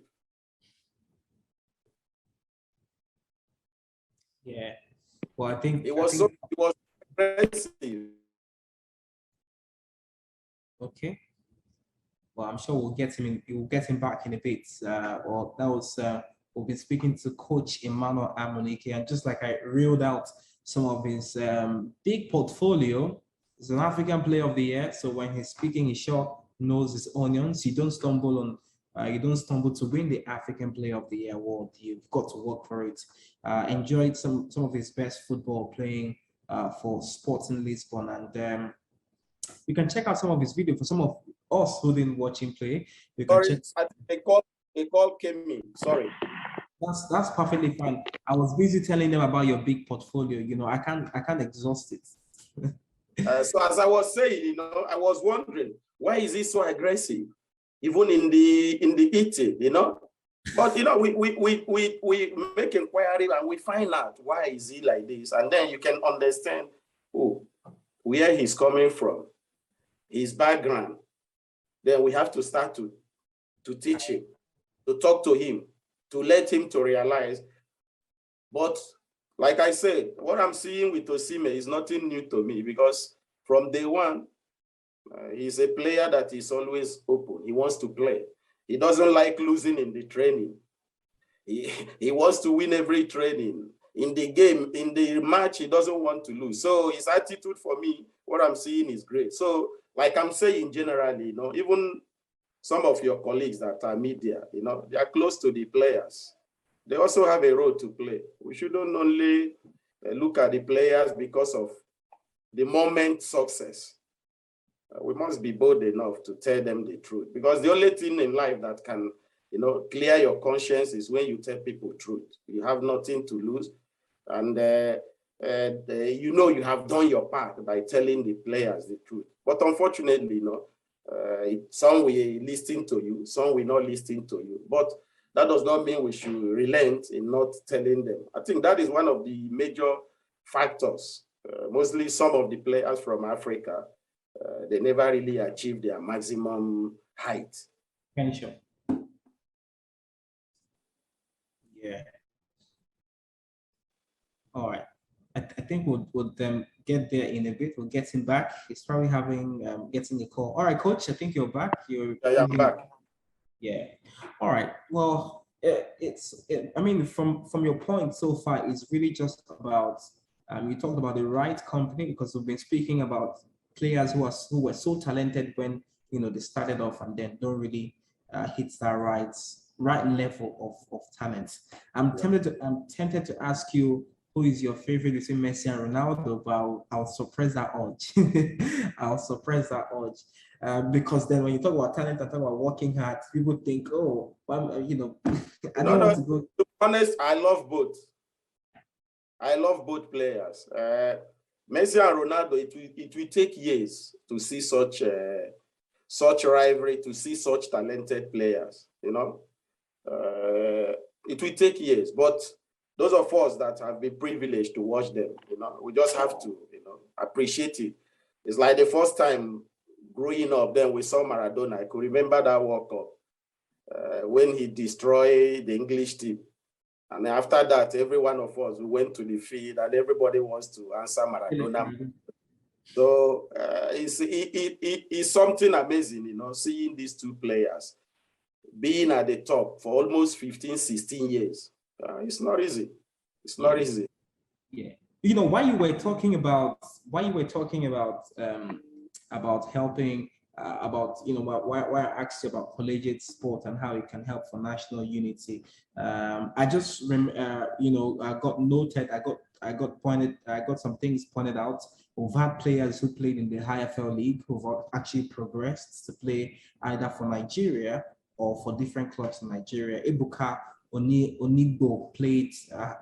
Yeah. Well, I think he was aggressive. Okay. Well, I'm sure we'll get him back in a bit. Well, that was we'll be speaking to Coach Emmanuel Amunike, and just like I reeled out some of his big portfolio, he's an African Player of the Year. So when he's speaking, he sure knows his onions. You don't stumble to win the African Player of the Year award. You've got to work for it. Enjoyed some of his best football playing for Sporting Lisbon, and you can check out some of his videos. For some of us who didn't watch him play, you can check. A call came in. Sorry. That's perfectly fine. I was busy telling them about your big portfolio. I can't exhaust it. So as I was saying, I was wondering, why is he so aggressive, even in the eating, But we make inquiry and we find out why is he like this, and then you can understand where he's coming from, his background. Then we have to start to teach him, to talk to him, to let him to realize. But like I said, what I'm seeing with Osimhen is nothing new to me, because from day one, he's a player that is always open. He wants to play. He doesn't like losing in the training. He wants to win every training. In the game, in the match, he doesn't want to lose. So his attitude, for me, what I'm seeing is great. So like I'm saying generally, even some of your colleagues that are media, they are close to the players. They also have a role to play. We shouldn't only look at the players because of the moment success. We must be bold enough to tell them the truth, because the only thing in life that can, clear your conscience is when you tell people truth. You have nothing to lose, and you have done your part by telling the players the truth. But unfortunately, some will listen to you, some will not listen to you. But that does not mean we should relent in not telling them. I think that is one of the major factors. Mostly some of the players from Africa, they never really achieved their maximum height. Potential. Yeah. All right. I think we'll get there in a bit. We'll get him back. He's probably getting a call. All right, Coach. I think you're back. I'm back. Yeah. All right. Well, I mean, from your point so far, it's really just about you talked about the right company, because we've been speaking about players who were so talented when they started off and then don't really hit that right level of talent. I'm tempted to ask you, who is your favorite between Messi and Ronaldo, but I'll suppress that urge. I'll suppress that urge. Because then when you talk about talent and talk about working hard, people think, oh, well, you know, I don't want to go. To be honest, I love both. I love both players. Messi and Ronaldo, it will take years to see such rivalry, to see such talented players, you know. It will take years, but those of us that have been privileged to watch them, you know, we just have to, you know, appreciate it. It's like the first time growing up, then we saw Maradona. I could remember that World Cup when he destroyed the English team. And after that, every one of us, we went to the field and everybody wants to answer Maradona. So it's something amazing, you know, seeing these two players being at the top for almost 15, 16 years. It's not easy. It's not easy. Yeah. You know, while you were talking about helping, you know, why I asked you about collegiate sport and how it can help for national unity. I just you know, I got some things pointed out. We've had players who played in the HiFL league who've actually progressed to play either for Nigeria or for different clubs in Nigeria. Ebuka Onigbo played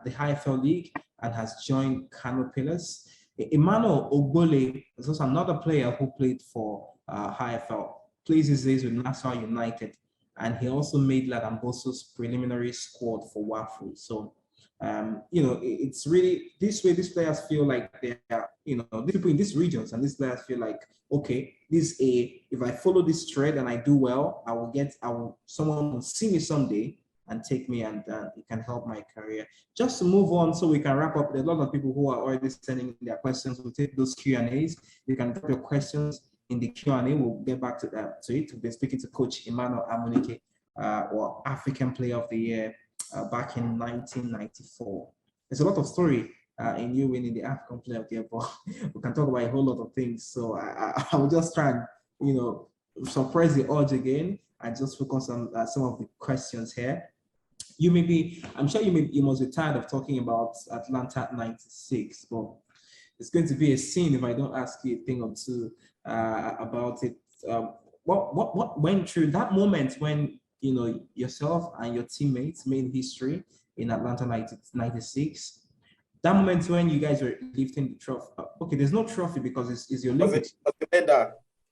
the HiFL league and has joined Kano Pillars. Emmanuel Ogbole is also another player who played for HiFL, plays these days with Nassau United, and he also made Ladamboso's preliminary squad for Wafu. So, you know, it's really this way. These players feel like they are, you know, these people in these regions, and these players feel like, okay, if I follow this thread and I do well, someone will see me someday and take me, and it can help my career. Just to move on so we can wrap up, there's a lot of people who are already sending their questions. We'll take those Q&As. You can drop your questions in the Q&A. We'll get back to it. We've been speaking to Coach Emmanuel Amunike, or African Player of the Year back in 1994. There's a lot of story in you winning the African Player of the Year, but we can talk about a whole lot of things. So I will just try and, you know, suppress the urge again and just focus on some of the questions here. I'm sure you must be tired of talking about Atlanta 96, but it's going to be a sin if I don't ask you a thing or two about it. What went through that moment when, you know, yourself and your teammates made history in Atlanta 96? That moment when you guys were lifting the trophy. Okay, there's no trophy because it's your Olympics.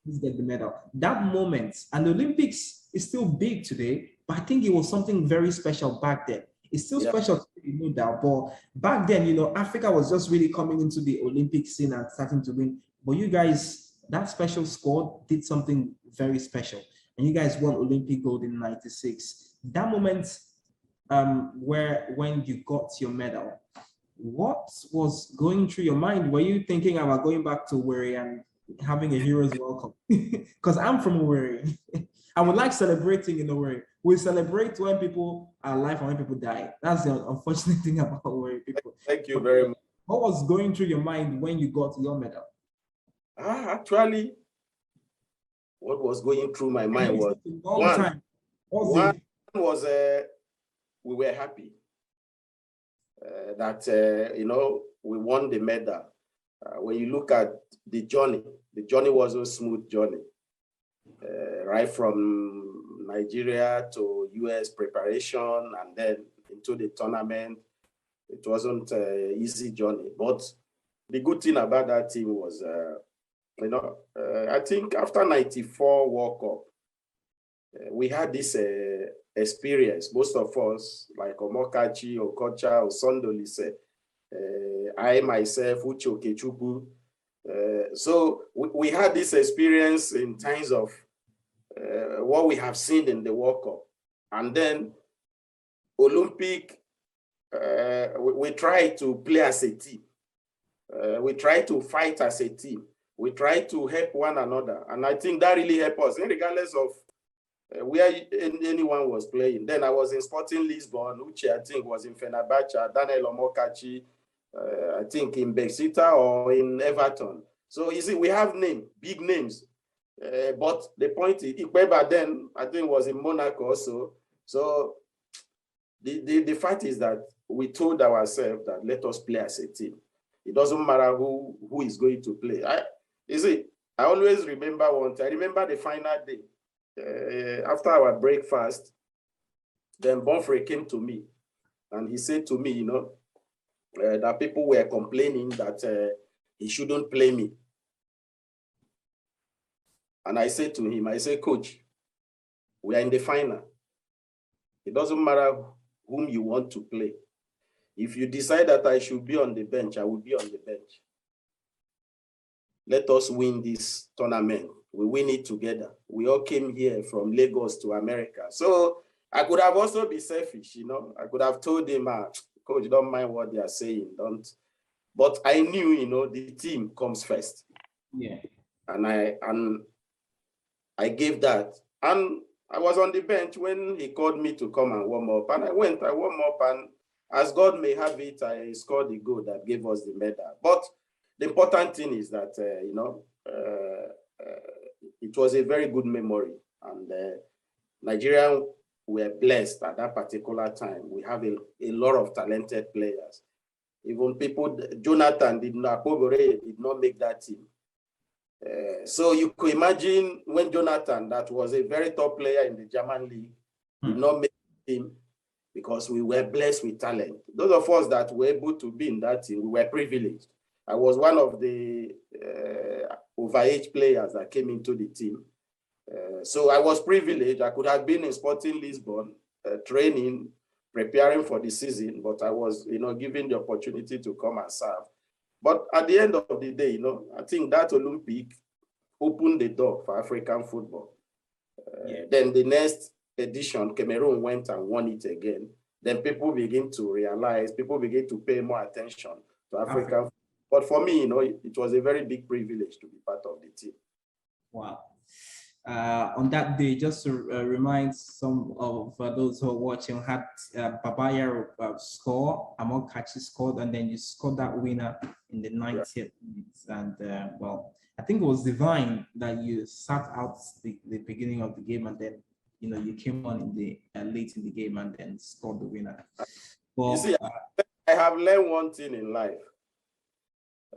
Please get the medal. That moment, and the Olympics is still big today, but I think it was something very special back then. It's still special, no doubt, but back then, you know, Africa was just really coming into the Olympic scene and starting to win. But you guys, that special squad did something very special, and you guys won Olympic gold in '96. That moment, when you got your medal, what was going through your mind? Were you thinking about going back to Owerri and having a hero's welcome? Because I'm from Owerri. I would like celebrating in Owerri. We celebrate when people are alive and when people die. That's the unfortunate thing about Owerri people. Thank you very much. What was going through your mind when you got your medal? Actually, what was going through my mind was we were happy that you know, we won the medal. When you look at the journey was a smooth journey, right from Nigeria to US preparation and then into the tournament. It wasn't an easy journey, but the good thing about that team was, you know, I think after '94 World Cup, we had this experience. Most of us, like Omokachi, Okocha, Osondolise, I myself, Uche Okechukwu. So we had this experience in terms of what we have seen in the World Cup. And then Olympic, we try to play as a team. We try to fight as a team. We try to help one another. And I think that really helped us, regardless of where anyone was playing. Then I was in Sporting Lisbon. Uche, I think, was in Fenerbahce. Daniel Omokachi, I think, in Besiktas or in Everton. So you see, we have big names. But the point is, Ikweba then, I think, was in Monaco also. So the fact is that we told ourselves that let us play as a team. It doesn't matter who is going to play. I always remember one thing. I remember the final day. After our breakfast, then Bonfrey came to me and he said to me, that people were complaining that he shouldn't play me. And I said to him, I said, Coach, we are in the final. It doesn't matter whom you want to play. If you decide that I should be on the bench, I will be on the bench. Let us win this tournament. We win it together. We all came here from Lagos to America. So I could have also been selfish, I could have told him, Coach, don't mind what they are saying, don't. But I knew, the team comes first. Yeah. And I gave that. And I was on the bench when he called me to come and warm up. And I warmed up, and as God may have it, I scored the goal that gave us the medal. But the important thing is that, it was a very good memory. And Nigeria were blessed at that particular time. We have a lot of talented players. Even people, Jonathan did not make that team. So you could imagine when Jonathan, that was a very top player in the German league, did not make the team because we were blessed with talent. Those of us that were able to be in that team, we were privileged. I was one of the overage players that came into the team. So I was privileged. I could have been in Sporting Lisbon, training, preparing for the season, but I was, given the opportunity to come and serve. But at the end of the day, I think that Olympic opened the door for African football. Then the next edition, Cameroon went and won it again. Then people begin to realize, people begin to pay more attention to African football. But for me, it was a very big privilege to be part of the team. Wow. On that day, just to remind some of those who are watching, had Babaya score, Amokachi scored, and then you scored that winner in the 90th minute. And I think it was divine that you sat out the beginning of the game, and then you came on in the late in the game and then scored the winner. Well, you see, I have learned one thing in life.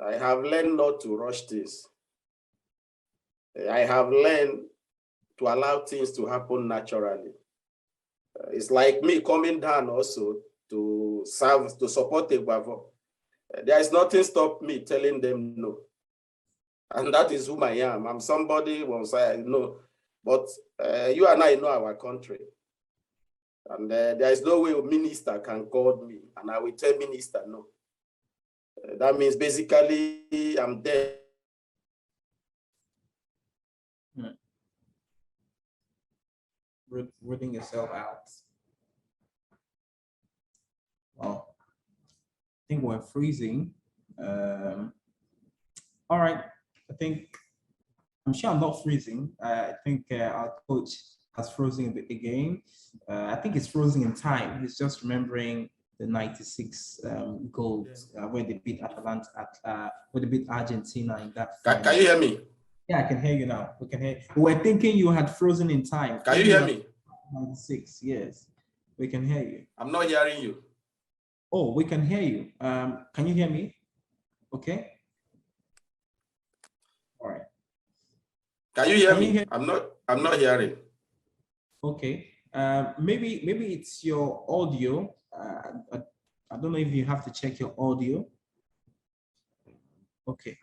I have learned not to rush things. I have learned to allow things to happen naturally. It's like me coming down also to serve, to support Egbavo. There is nothing stop me telling them no. And that is whom I am. I'm somebody who will say no. But you and I know our country. And there is no way a minister can call me and I will tell minister no. That means basically I'm there. Rooting yourself out. Well, I think we're freezing. All right. I'm sure I'm not freezing. I think our coach has frozen again. I think it's frozen in time. He's just remembering the 96 goals where they beat Atalanta, where they beat Argentina in that final. Can you hear me? Yeah, I can hear you now. We can hear. We were thinking you had frozen in time. Can you hear me? 96, yes. We can hear you. I'm not hearing you. Oh, we can hear you. Can you hear me? Okay. All right. Can you hear me? I'm not hearing. Okay. Maybe it's your audio. I don't know if you have to check your audio. Okay.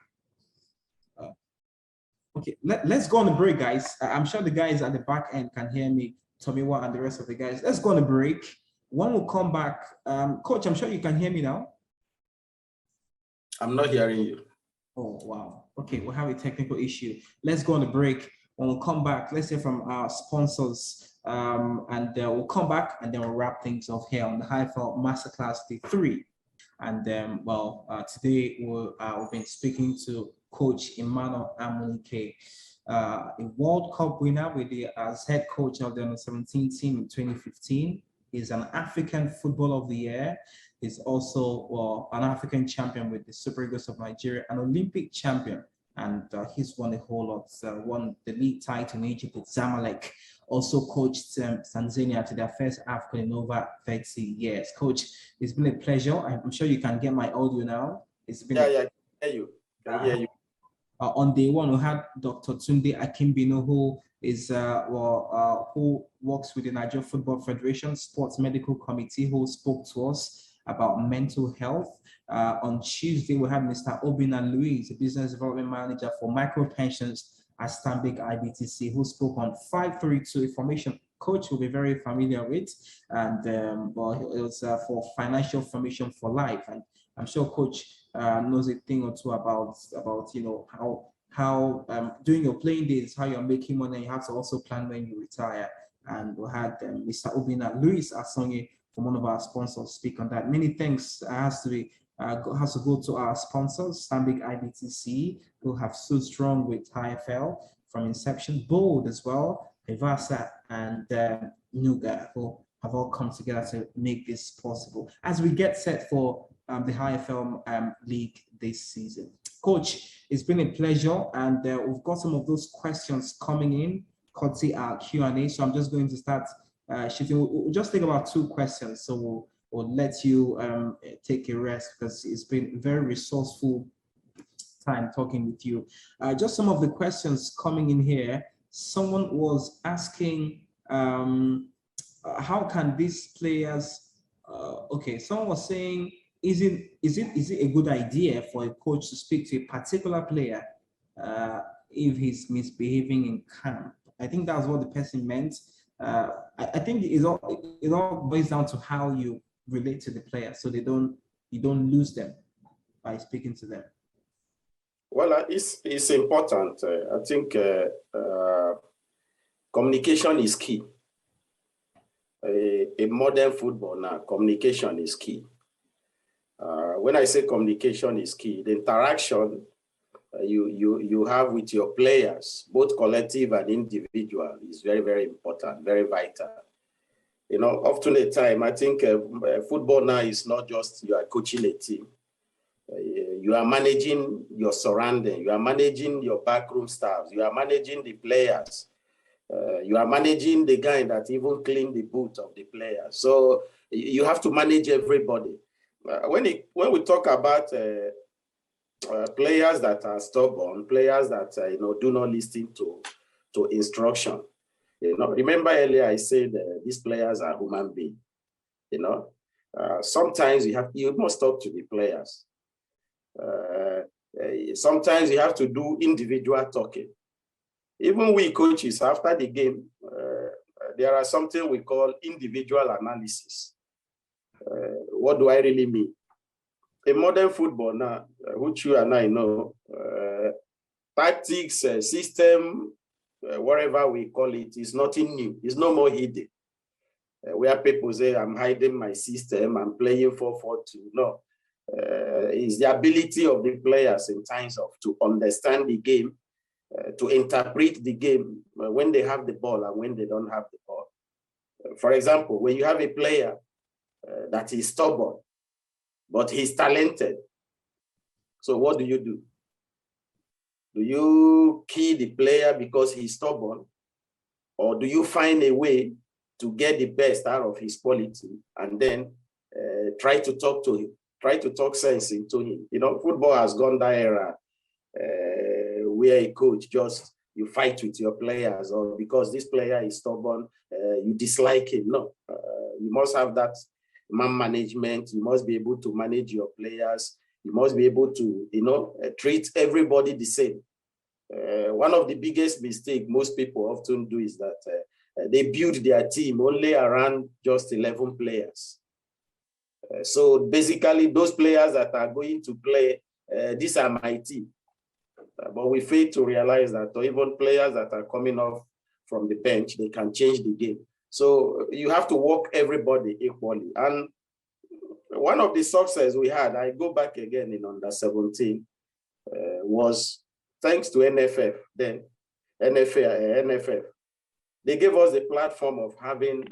Okay, let's go on a break, guys. I'm sure the guys at the back end can hear me, Tomiwa and the rest of the guys. Let's go on a break. When we come back, Coach, I'm sure you can hear me now. I'm not hearing you. Oh, wow. Okay, we'll have a technical issue. Let's go on a break. When we come back, let's hear from our sponsors, and we'll come back and then we'll wrap things off here on the HiFL Masterclass Day 3. And then, today we've been speaking to Coach Emmanuel Amunike, a World Cup winner as head coach of the under-17 team in 2015. He's an African Footballer of the Year. He's also an African champion with the Super Eagles of Nigeria, an Olympic champion, and he's won a whole lot. Won the league title in Egypt with Zamalek. Also coached Tanzania to their first AFCON in over 30 years. Coach, it's been a pleasure. I'm sure you can get my audio now. It's been I can hear you. On day one, we had Dr. Tunde Akimbino, who is who works with the Nigeria Football Federation Sports Medical Committee, who spoke to us about mental health. On Tuesday, we had Mr. Obina Louise, a business development manager for micro pensions at Stanbic IBTC, who spoke on 532 information. Coach will be very familiar with, and well, it was for financial formation for life. And I'm sure Coach knows a thing or two about how during your playing days, how you're making money. You have to also plan when you retire. And we had Mr. Obina Louis Asonye from one of our sponsors speak on that. Many thanks has to go to our sponsors, Stanbic IBTC, who have stood strong with HiFL from inception, Bold as well, Evasa and Nuga, who have all come together to make this possible as we get set for the HiFL League this season. Coach, it's been a pleasure, and we've got some of those questions coming in, courtesy our Q&A. So I'm just going to start shifting. We'll just take about 2 questions, so we'll let you take a rest, because it's been very resourceful time talking with you. Just some of the questions coming in here. Someone was asking, how can these players? Okay, someone was saying, is it a good idea for a coach to speak to a particular player if he's misbehaving in camp? I think that's what the person meant. I think it all boils down to how you relate to the player, so you don't lose them by speaking to them. Well, it's important. I think communication is key. In modern football now, communication is key. When I say communication is key, the interaction you have with your players, both collective and individual, is very, very important, very vital. You know, often a time, I think football now is not just you are coaching a team. You are managing your surrounding. You are managing your backroom staffs. You are managing the players. You are managing the guy that even clean the boot of the players. So you have to manage everybody. When we talk about players that are stubborn, players that do not listen to instruction, remember earlier I said these players are human beings. Sometimes you must talk to the players. Sometimes you have to do individual talking. Even we coaches, after the game, there are something we call individual analysis. What do I really mean? In modern football now, which you and I know, tactics, system, whatever we call it, is nothing new. It's no more hidden. Where people say, I'm hiding my system, I'm playing 4-4-2. No. It's the ability of the players in times of to understand the game, to interpret the game when they have the ball and when they don't have the ball. For example, when you have a player that is stubborn, but he's talented, so what do? Do you kill the player because he's stubborn, or do you find a way to get the best out of his quality and then try to talk to him, try to talk sense into him? Football has gone that era where a coach you fight with your players, or because this player is stubborn, you dislike him. No, you must have that man management. You must be able to manage your players. You must be able to, treat everybody the same. One of the biggest mistakes most people often do is that they build their team only around just 11 players. So basically, those players that are going to play, these are my team. But we fail to realize that even players that are coming off from the bench, they can change the game. So you have to work everybody equally. And one of the success we had, I go back again in under 17, was thanks to NFF, then NFF. They gave us the platform of having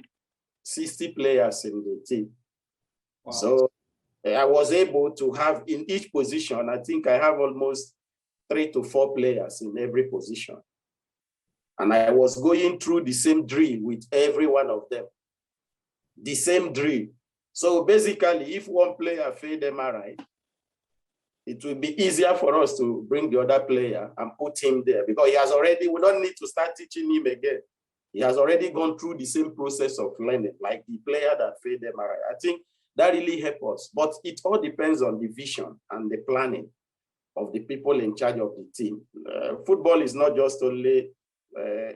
60 players in the team. Wow. So I was able to have in each position, I think I have almost 3 to 4 players in every position. And I was going through the same drill with every one of them. The same drill. So basically, if one player failed MRI, it will be easier for us to bring the other player and put him there because he has already, we don't need to start teaching him again. He has already gone through the same process of learning, like the player that failed MRI. I think that really helps us. But it all depends on the vision and the planning of the people in charge of the team. Football is not just only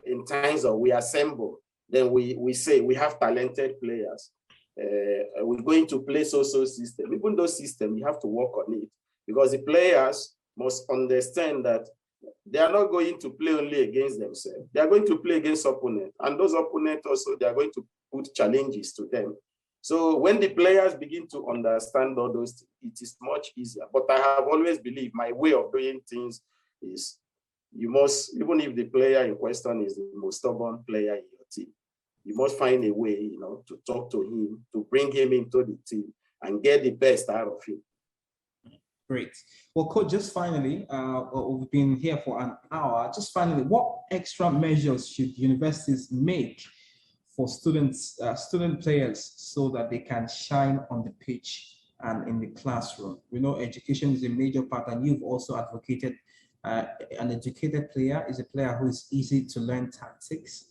in times of we assemble, then we say we have talented players. We're going to play so-so system. Even those systems, you have to work on it because the players must understand that they are not going to play only against themselves. They are going to play against opponents. And those opponents also, they are going to put challenges to them. So when the players begin to understand all those things, it is much easier. But I have always believed my way of doing things is you must, even if the player in question is the most stubborn player in your team, you must find a way, to talk to him, to bring him into the team and get the best out of him. Great. Well, Coach, just finally, we've been here for an hour. Just finally, what extra measures should universities make for student players so that they can shine on the pitch and in the classroom? We know education is a major part, and you've also advocated an educated player is a player who is easy to learn tactics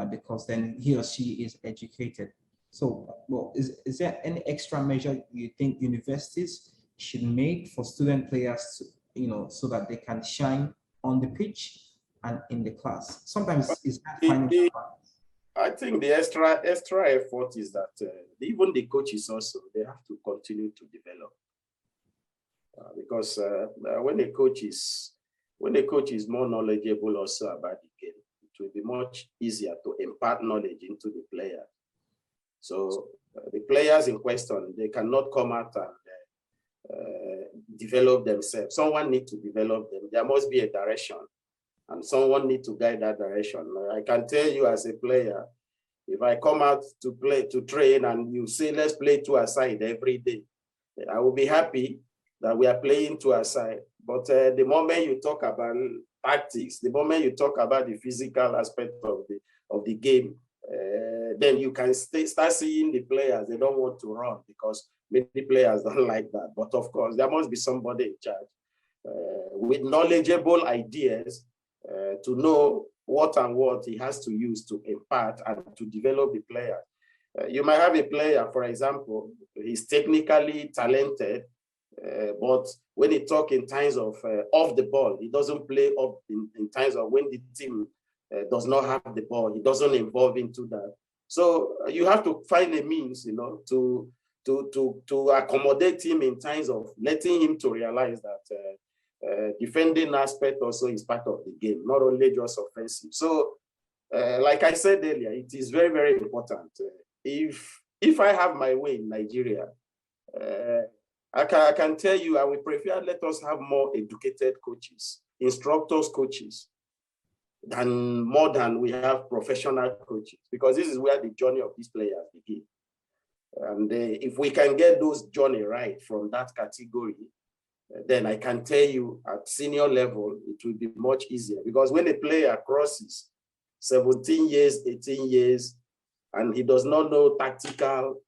because then he or she is educated. So, well, is there any extra measure you think universities should make for student players to, so that they can shine on the pitch and in the class? Sometimes it's not finding I think the extra effort is that even the coaches also, they have to continue to develop. Because when a coach is more knowledgeable also about the game, it will be much easier to impart knowledge into the player. So the players in question, they cannot come out and develop themselves. Someone needs to develop them. There must be a direction, and someone needs to guide that direction. I can tell you as a player, if I come out to train and you say, let's play 2-a-side every day, I will be happy that we are playing 2-a-side. But the moment you talk about tactics, the moment you talk about the physical aspect of the game, then you can start seeing the players, they don't want to run because many players don't like that. But of course, there must be somebody in charge with knowledgeable ideas to know what he has to use to impart and to develop the player. You might have a player, for example, he's technically talented, but when he talks in times of off the ball, he doesn't play up in times of when the team does not have the ball, he doesn't involve into that. So you have to find a means, to accommodate him in times of letting him to realize that defending aspect also is part of the game, not only just offensive. So, like I said earlier, it is very, very important. If I have my way in Nigeria, I can tell you, I would prefer let us have more educated coaches, instructors, coaches, more than we have professional coaches, because this is where the journey of these players begin. And if we can get those journey right from that category, then I can tell you at senior level, it will be much easier. Because when a player crosses 17 years, 18 years, and he does not know tactical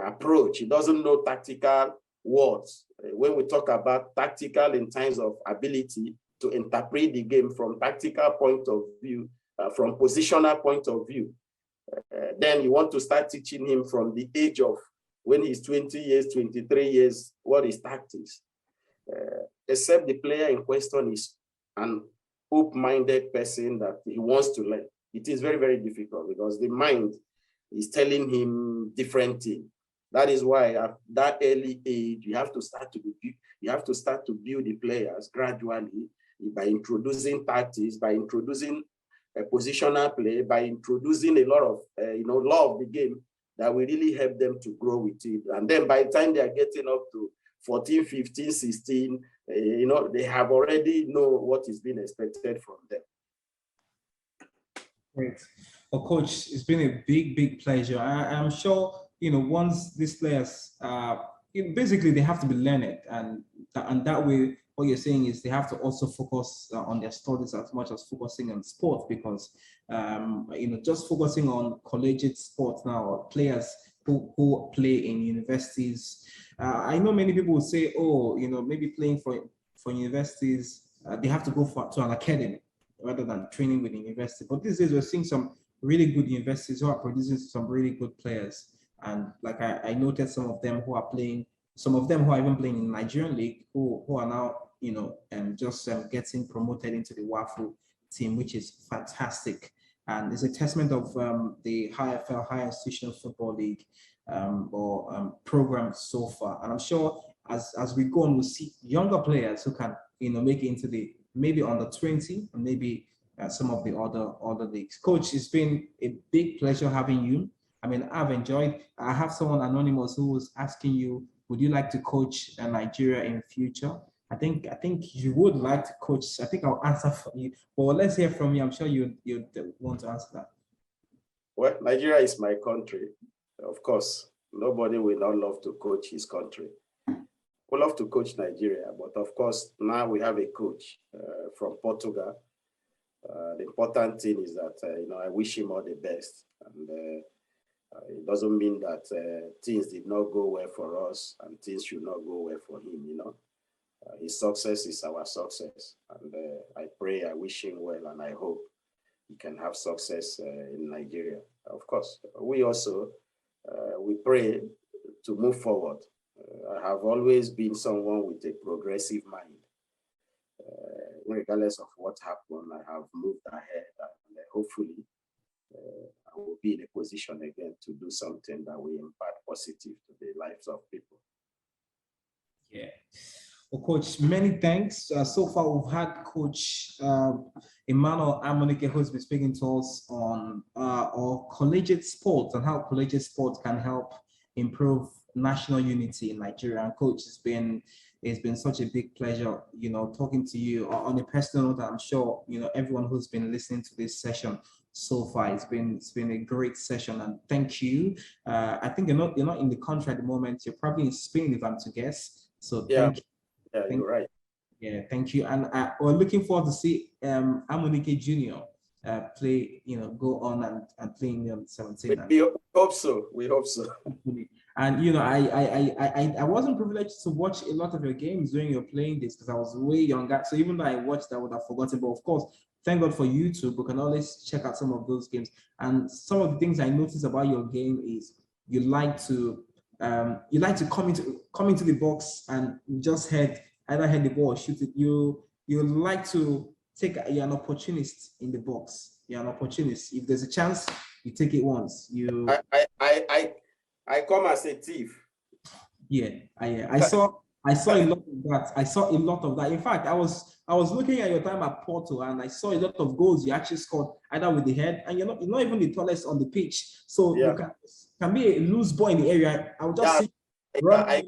approach, he doesn't know tactical words. When we talk about tactical in terms of ability to interpret the game from tactical point of view, from positional point of view, then you want to start teaching him from the age of when he's 20 years, 23 years, what is tactics? Except the player in question is an open-minded person that he wants to learn. It is very, very difficult because the mind is telling him different things. That is why at that early age, you have to start to build the players gradually by introducing tactics, by introducing a positional play, by introducing a lot of law of the game that will really help them to grow with it. And then by the time they are getting up to 14, 15, 16, they have already know what is being expected from them. Great. Well, Coach, it's been a big, big pleasure. I'm sure, once these players, basically they have to be learned, and that way what you're saying is they have to also focus on their studies as much as focusing on sports, because just focusing on collegiate sports now, or players who play in universities. I know many people will say, oh, maybe playing for universities, they have to go to an academy rather than training with the university. But these days we're seeing some really good universities who are producing some really good players. And like I noted some of them who are playing, some of them who are even playing in Nigerian league, who are now, getting promoted into the WAFU team, which is fantastic. And it's a testament of the HiFL, Higher Institutional Football League, program so far. And I'm sure as we go on, we'll see younger players who can, make it into the maybe under 20, and maybe some of the other leagues. Coach, it's been a big pleasure having you. I mean, I've enjoyed. I have someone anonymous who was asking you, would you like to coach Nigeria in future? I think you would like to coach. I think I'll answer for you. But let's hear from you. I'm sure you'd want to answer that. Well, Nigeria is my country. Of course, nobody will not love to coach his country. We love to coach Nigeria, but of course, now we have a coach from Portugal. The important thing is that, I wish him all the best. And it doesn't mean that things did not go well for us and things should not go well for him, His success is our success. And I wish him well, and I hope he can have success in Nigeria. Of course, we also, we pray to move forward. I have always been someone with a progressive mind. Regardless of what happened, I have moved ahead, and hopefully I will be in a position again to do something that will impact positive to the lives of people. Yeah. Well, Coach, many thanks. So far, we've had Coach Emmanuel Amunike, who's been speaking to us on our collegiate sports and how collegiate sports can help improve national unity in Nigeria. And Coach, it's been such a big pleasure, talking to you on a personal note. I'm sure, everyone who's been listening to this session so far, it's been a great session, and thank you. I think you're not in the country at the moment. You're probably in Spain, if I'm to guess. So thank you. Yeah, you're right. Yeah, thank you. And we're looking forward to see Amunike Jr. Play, go on and play in the 17. We hope so. We hope so. And I wasn't privileged to watch a lot of your games during your playing days because I was way younger. So even though I watched, I would have forgotten. But of course, thank God for YouTube. We can always check out some of those games. And some of the things I noticed about your game is you like to come into the box and just either head the ball or shoot it. You like to you're an opportunist in the box. You're an opportunist. If there's a chance, you take it once. I come as a thief. Yeah, I saw a lot of that. I saw a lot of that. In fact, I was looking at your time at Porto, and I saw a lot of goals you actually scored either with the head, and you're not even the tallest on the pitch. So you can be a loose ball in the area. I would just see. I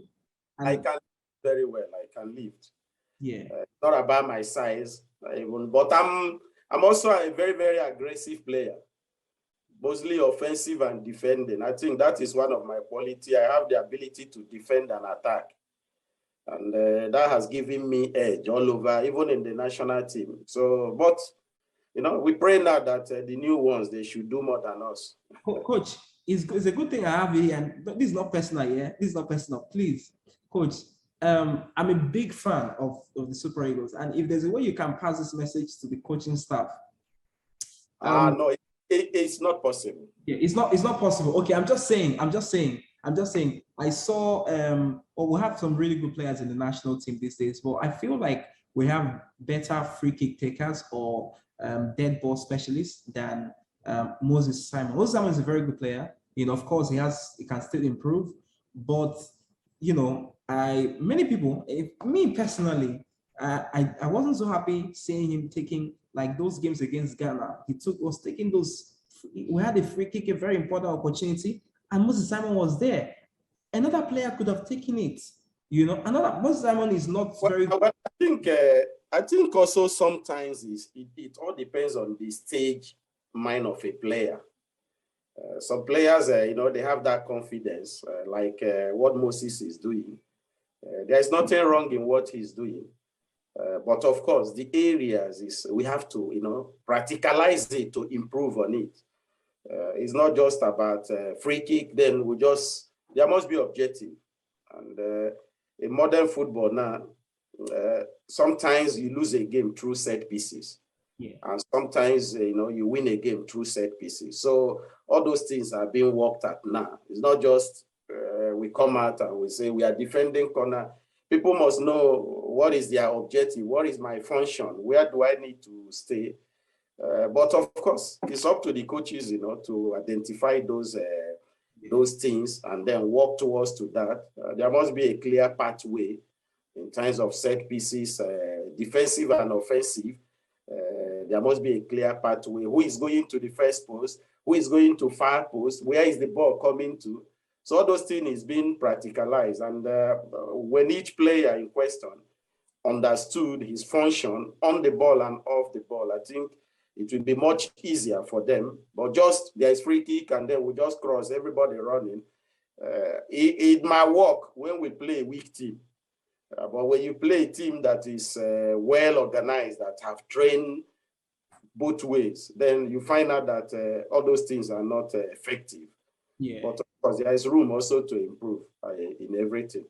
can very well. I can lift. Yeah. It's not about my size, but I'm also a very, very aggressive player. Mostly offensive and defending. I think that is one of my quality. I have the ability to defend and attack. And that has given me edge all over, even in the national team. So, but, we pray now that the new ones, they should do more than us. Coach, it's a good thing I have here, and this is not personal, yeah? This is not personal, please. Coach, I'm a big fan of the Super Eagles. And if there's a way you can pass this message to the coaching staff. No, it's not possible. Yeah, it's not possible. Okay, I'm just saying. I saw we have some really good players in the national team these days, but I feel like we have better free kick takers or dead ball specialists than Moses Simon. Moses Simon is a very good player. Of course, he can still improve, but many people, me personally, I wasn't so happy seeing him taking like those games against Ghana. Was taking those. We had a free kick, a very important opportunity, and Moses Simon was there. Another player could have taken it. Moses Simon is not very. Well, I think also sometimes it all depends on the stage mind of a player. Some players, they have that confidence, like what Moses is doing. There's nothing wrong in what he's doing. But of course, the areas is we have to, practicalize it to improve on it. It's not just about free kick. Then there must be objective. And in modern football now, sometimes you lose a game through set pieces. Yeah. And sometimes, you win a game through set pieces. So all those things are being worked at now. It's not just we come out and we say we are defending corner. People must know what is their objective, what is my function, where do I need to stay. But of course, it's up to the coaches, to identify those things and then work towards to that. There must be a clear pathway in terms of set pieces, defensive and offensive. There must be a clear pathway. Who is going to the first post? Who is going to far post? Where is the ball coming to? So all those things is being practicalized. And when each player in question understood his function on the ball and off the ball, I think it will be much easier for them. But just there's free kick and then we just cross, everybody running. It might work when we play a weak team. But when you play a team that is well organized, that have trained both ways, then you find out that all those things are not effective. Yeah. But of course, there is room also to improve in everything.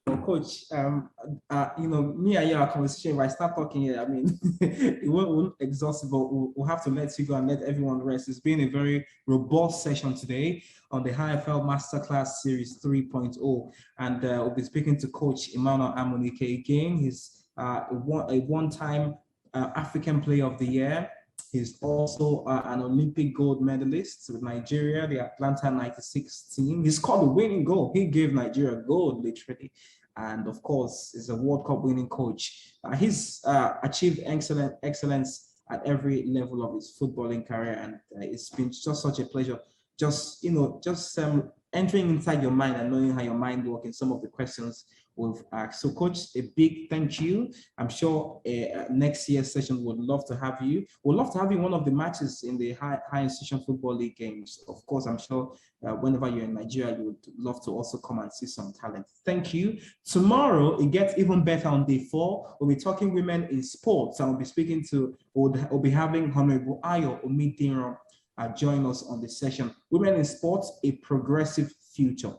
Well, Coach, me and you, our conversation, if I start talking here, I mean, it won't exhaust, but we'll have to let you go and let everyone rest. It's been a very robust session today on the HiFL Masterclass Series 3.0. And we'll be speaking to Coach Emmanuel Amunike again. He's a one-time African Player of the Year. He's also an Olympic gold medalist with Nigeria, the Atlanta 96 team. He scored the winning goal. He gave Nigeria gold, literally. And of course, he's a World Cup winning coach. He's achieved excellence at every level of his footballing career. And it's been just such a pleasure just entering inside your mind and knowing how your mind works in some of the questions we've asked. So, Coach, a big thank you. I'm sure next year's session would love to have you. We'd love to have you in one of the matches in the high institution football league games. Of course, I'm sure whenever you're in Nigeria, you would love to also come and see some talent. Thank you. Tomorrow, it gets even better on day 4. We'll be talking women in sports. And we'll be having Honorable Ayo Omidinro join us on the session. Women in sports, a progressive future.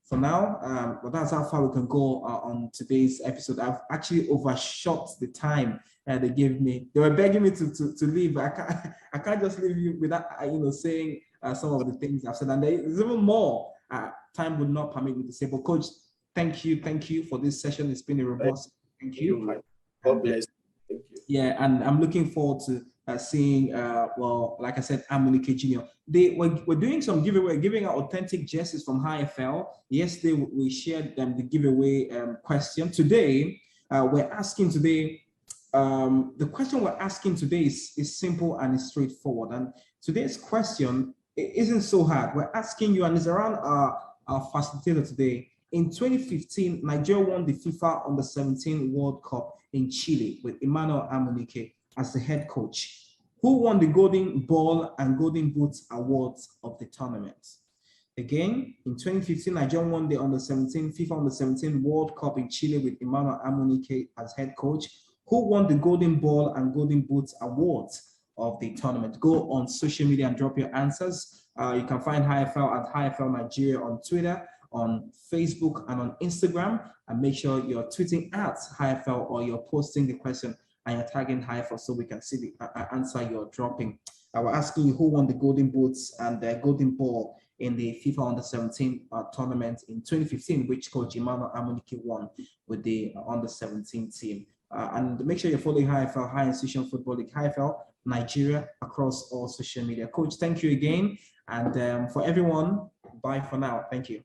For now, but that's how far we can go on today's episode. I've actually overshot the time they gave me. They were begging me to leave. I can't just leave you without saying some of the things I've said. And there's even more. Time would not permit me to say. But Coach, thank you for this session. It's been a robust. Thank you. God bless. Thank you. Yeah, and I'm looking forward to seeing, like I said, Amunike Jr. We're doing some giveaway, giving out authentic jerseys from HiFL. Yesterday, we shared the giveaway question. Today, we're asking today, the question we're asking today is simple and is straightforward. And today's question isn't so hard. We're asking you, and it's around our facilitator today. In 2015, Nigeria won the FIFA Under-17 World Cup in Chile with Emmanuel Amunike as the head coach, who won the Golden Ball and Golden Boot awards of the tournament. Again, in 2015, Nigeria won the FIFA Under-17 World Cup in Chile with Emmanuel Amunike as head coach, who won the Golden Ball and Golden Boot awards of the tournament. Go on social media and drop your answers. You can find HiFL at HiFL Nigeria on Twitter, on Facebook, and on Instagram. And make sure you're tweeting at HiFL or you're posting the question and you're tagging HiFL so we can see the answer you're dropping. We're asking you who won the Golden Boots and the Golden Ball in the FIFA Under-17 tournament in 2015, which Coach Emmanuel Amunike won with the Under-17 team. And make sure you're following HiFL, High Institution Football League, HiFL Nigeria, across all social media. Coach, thank you again. And for everyone, bye for now. Thank you.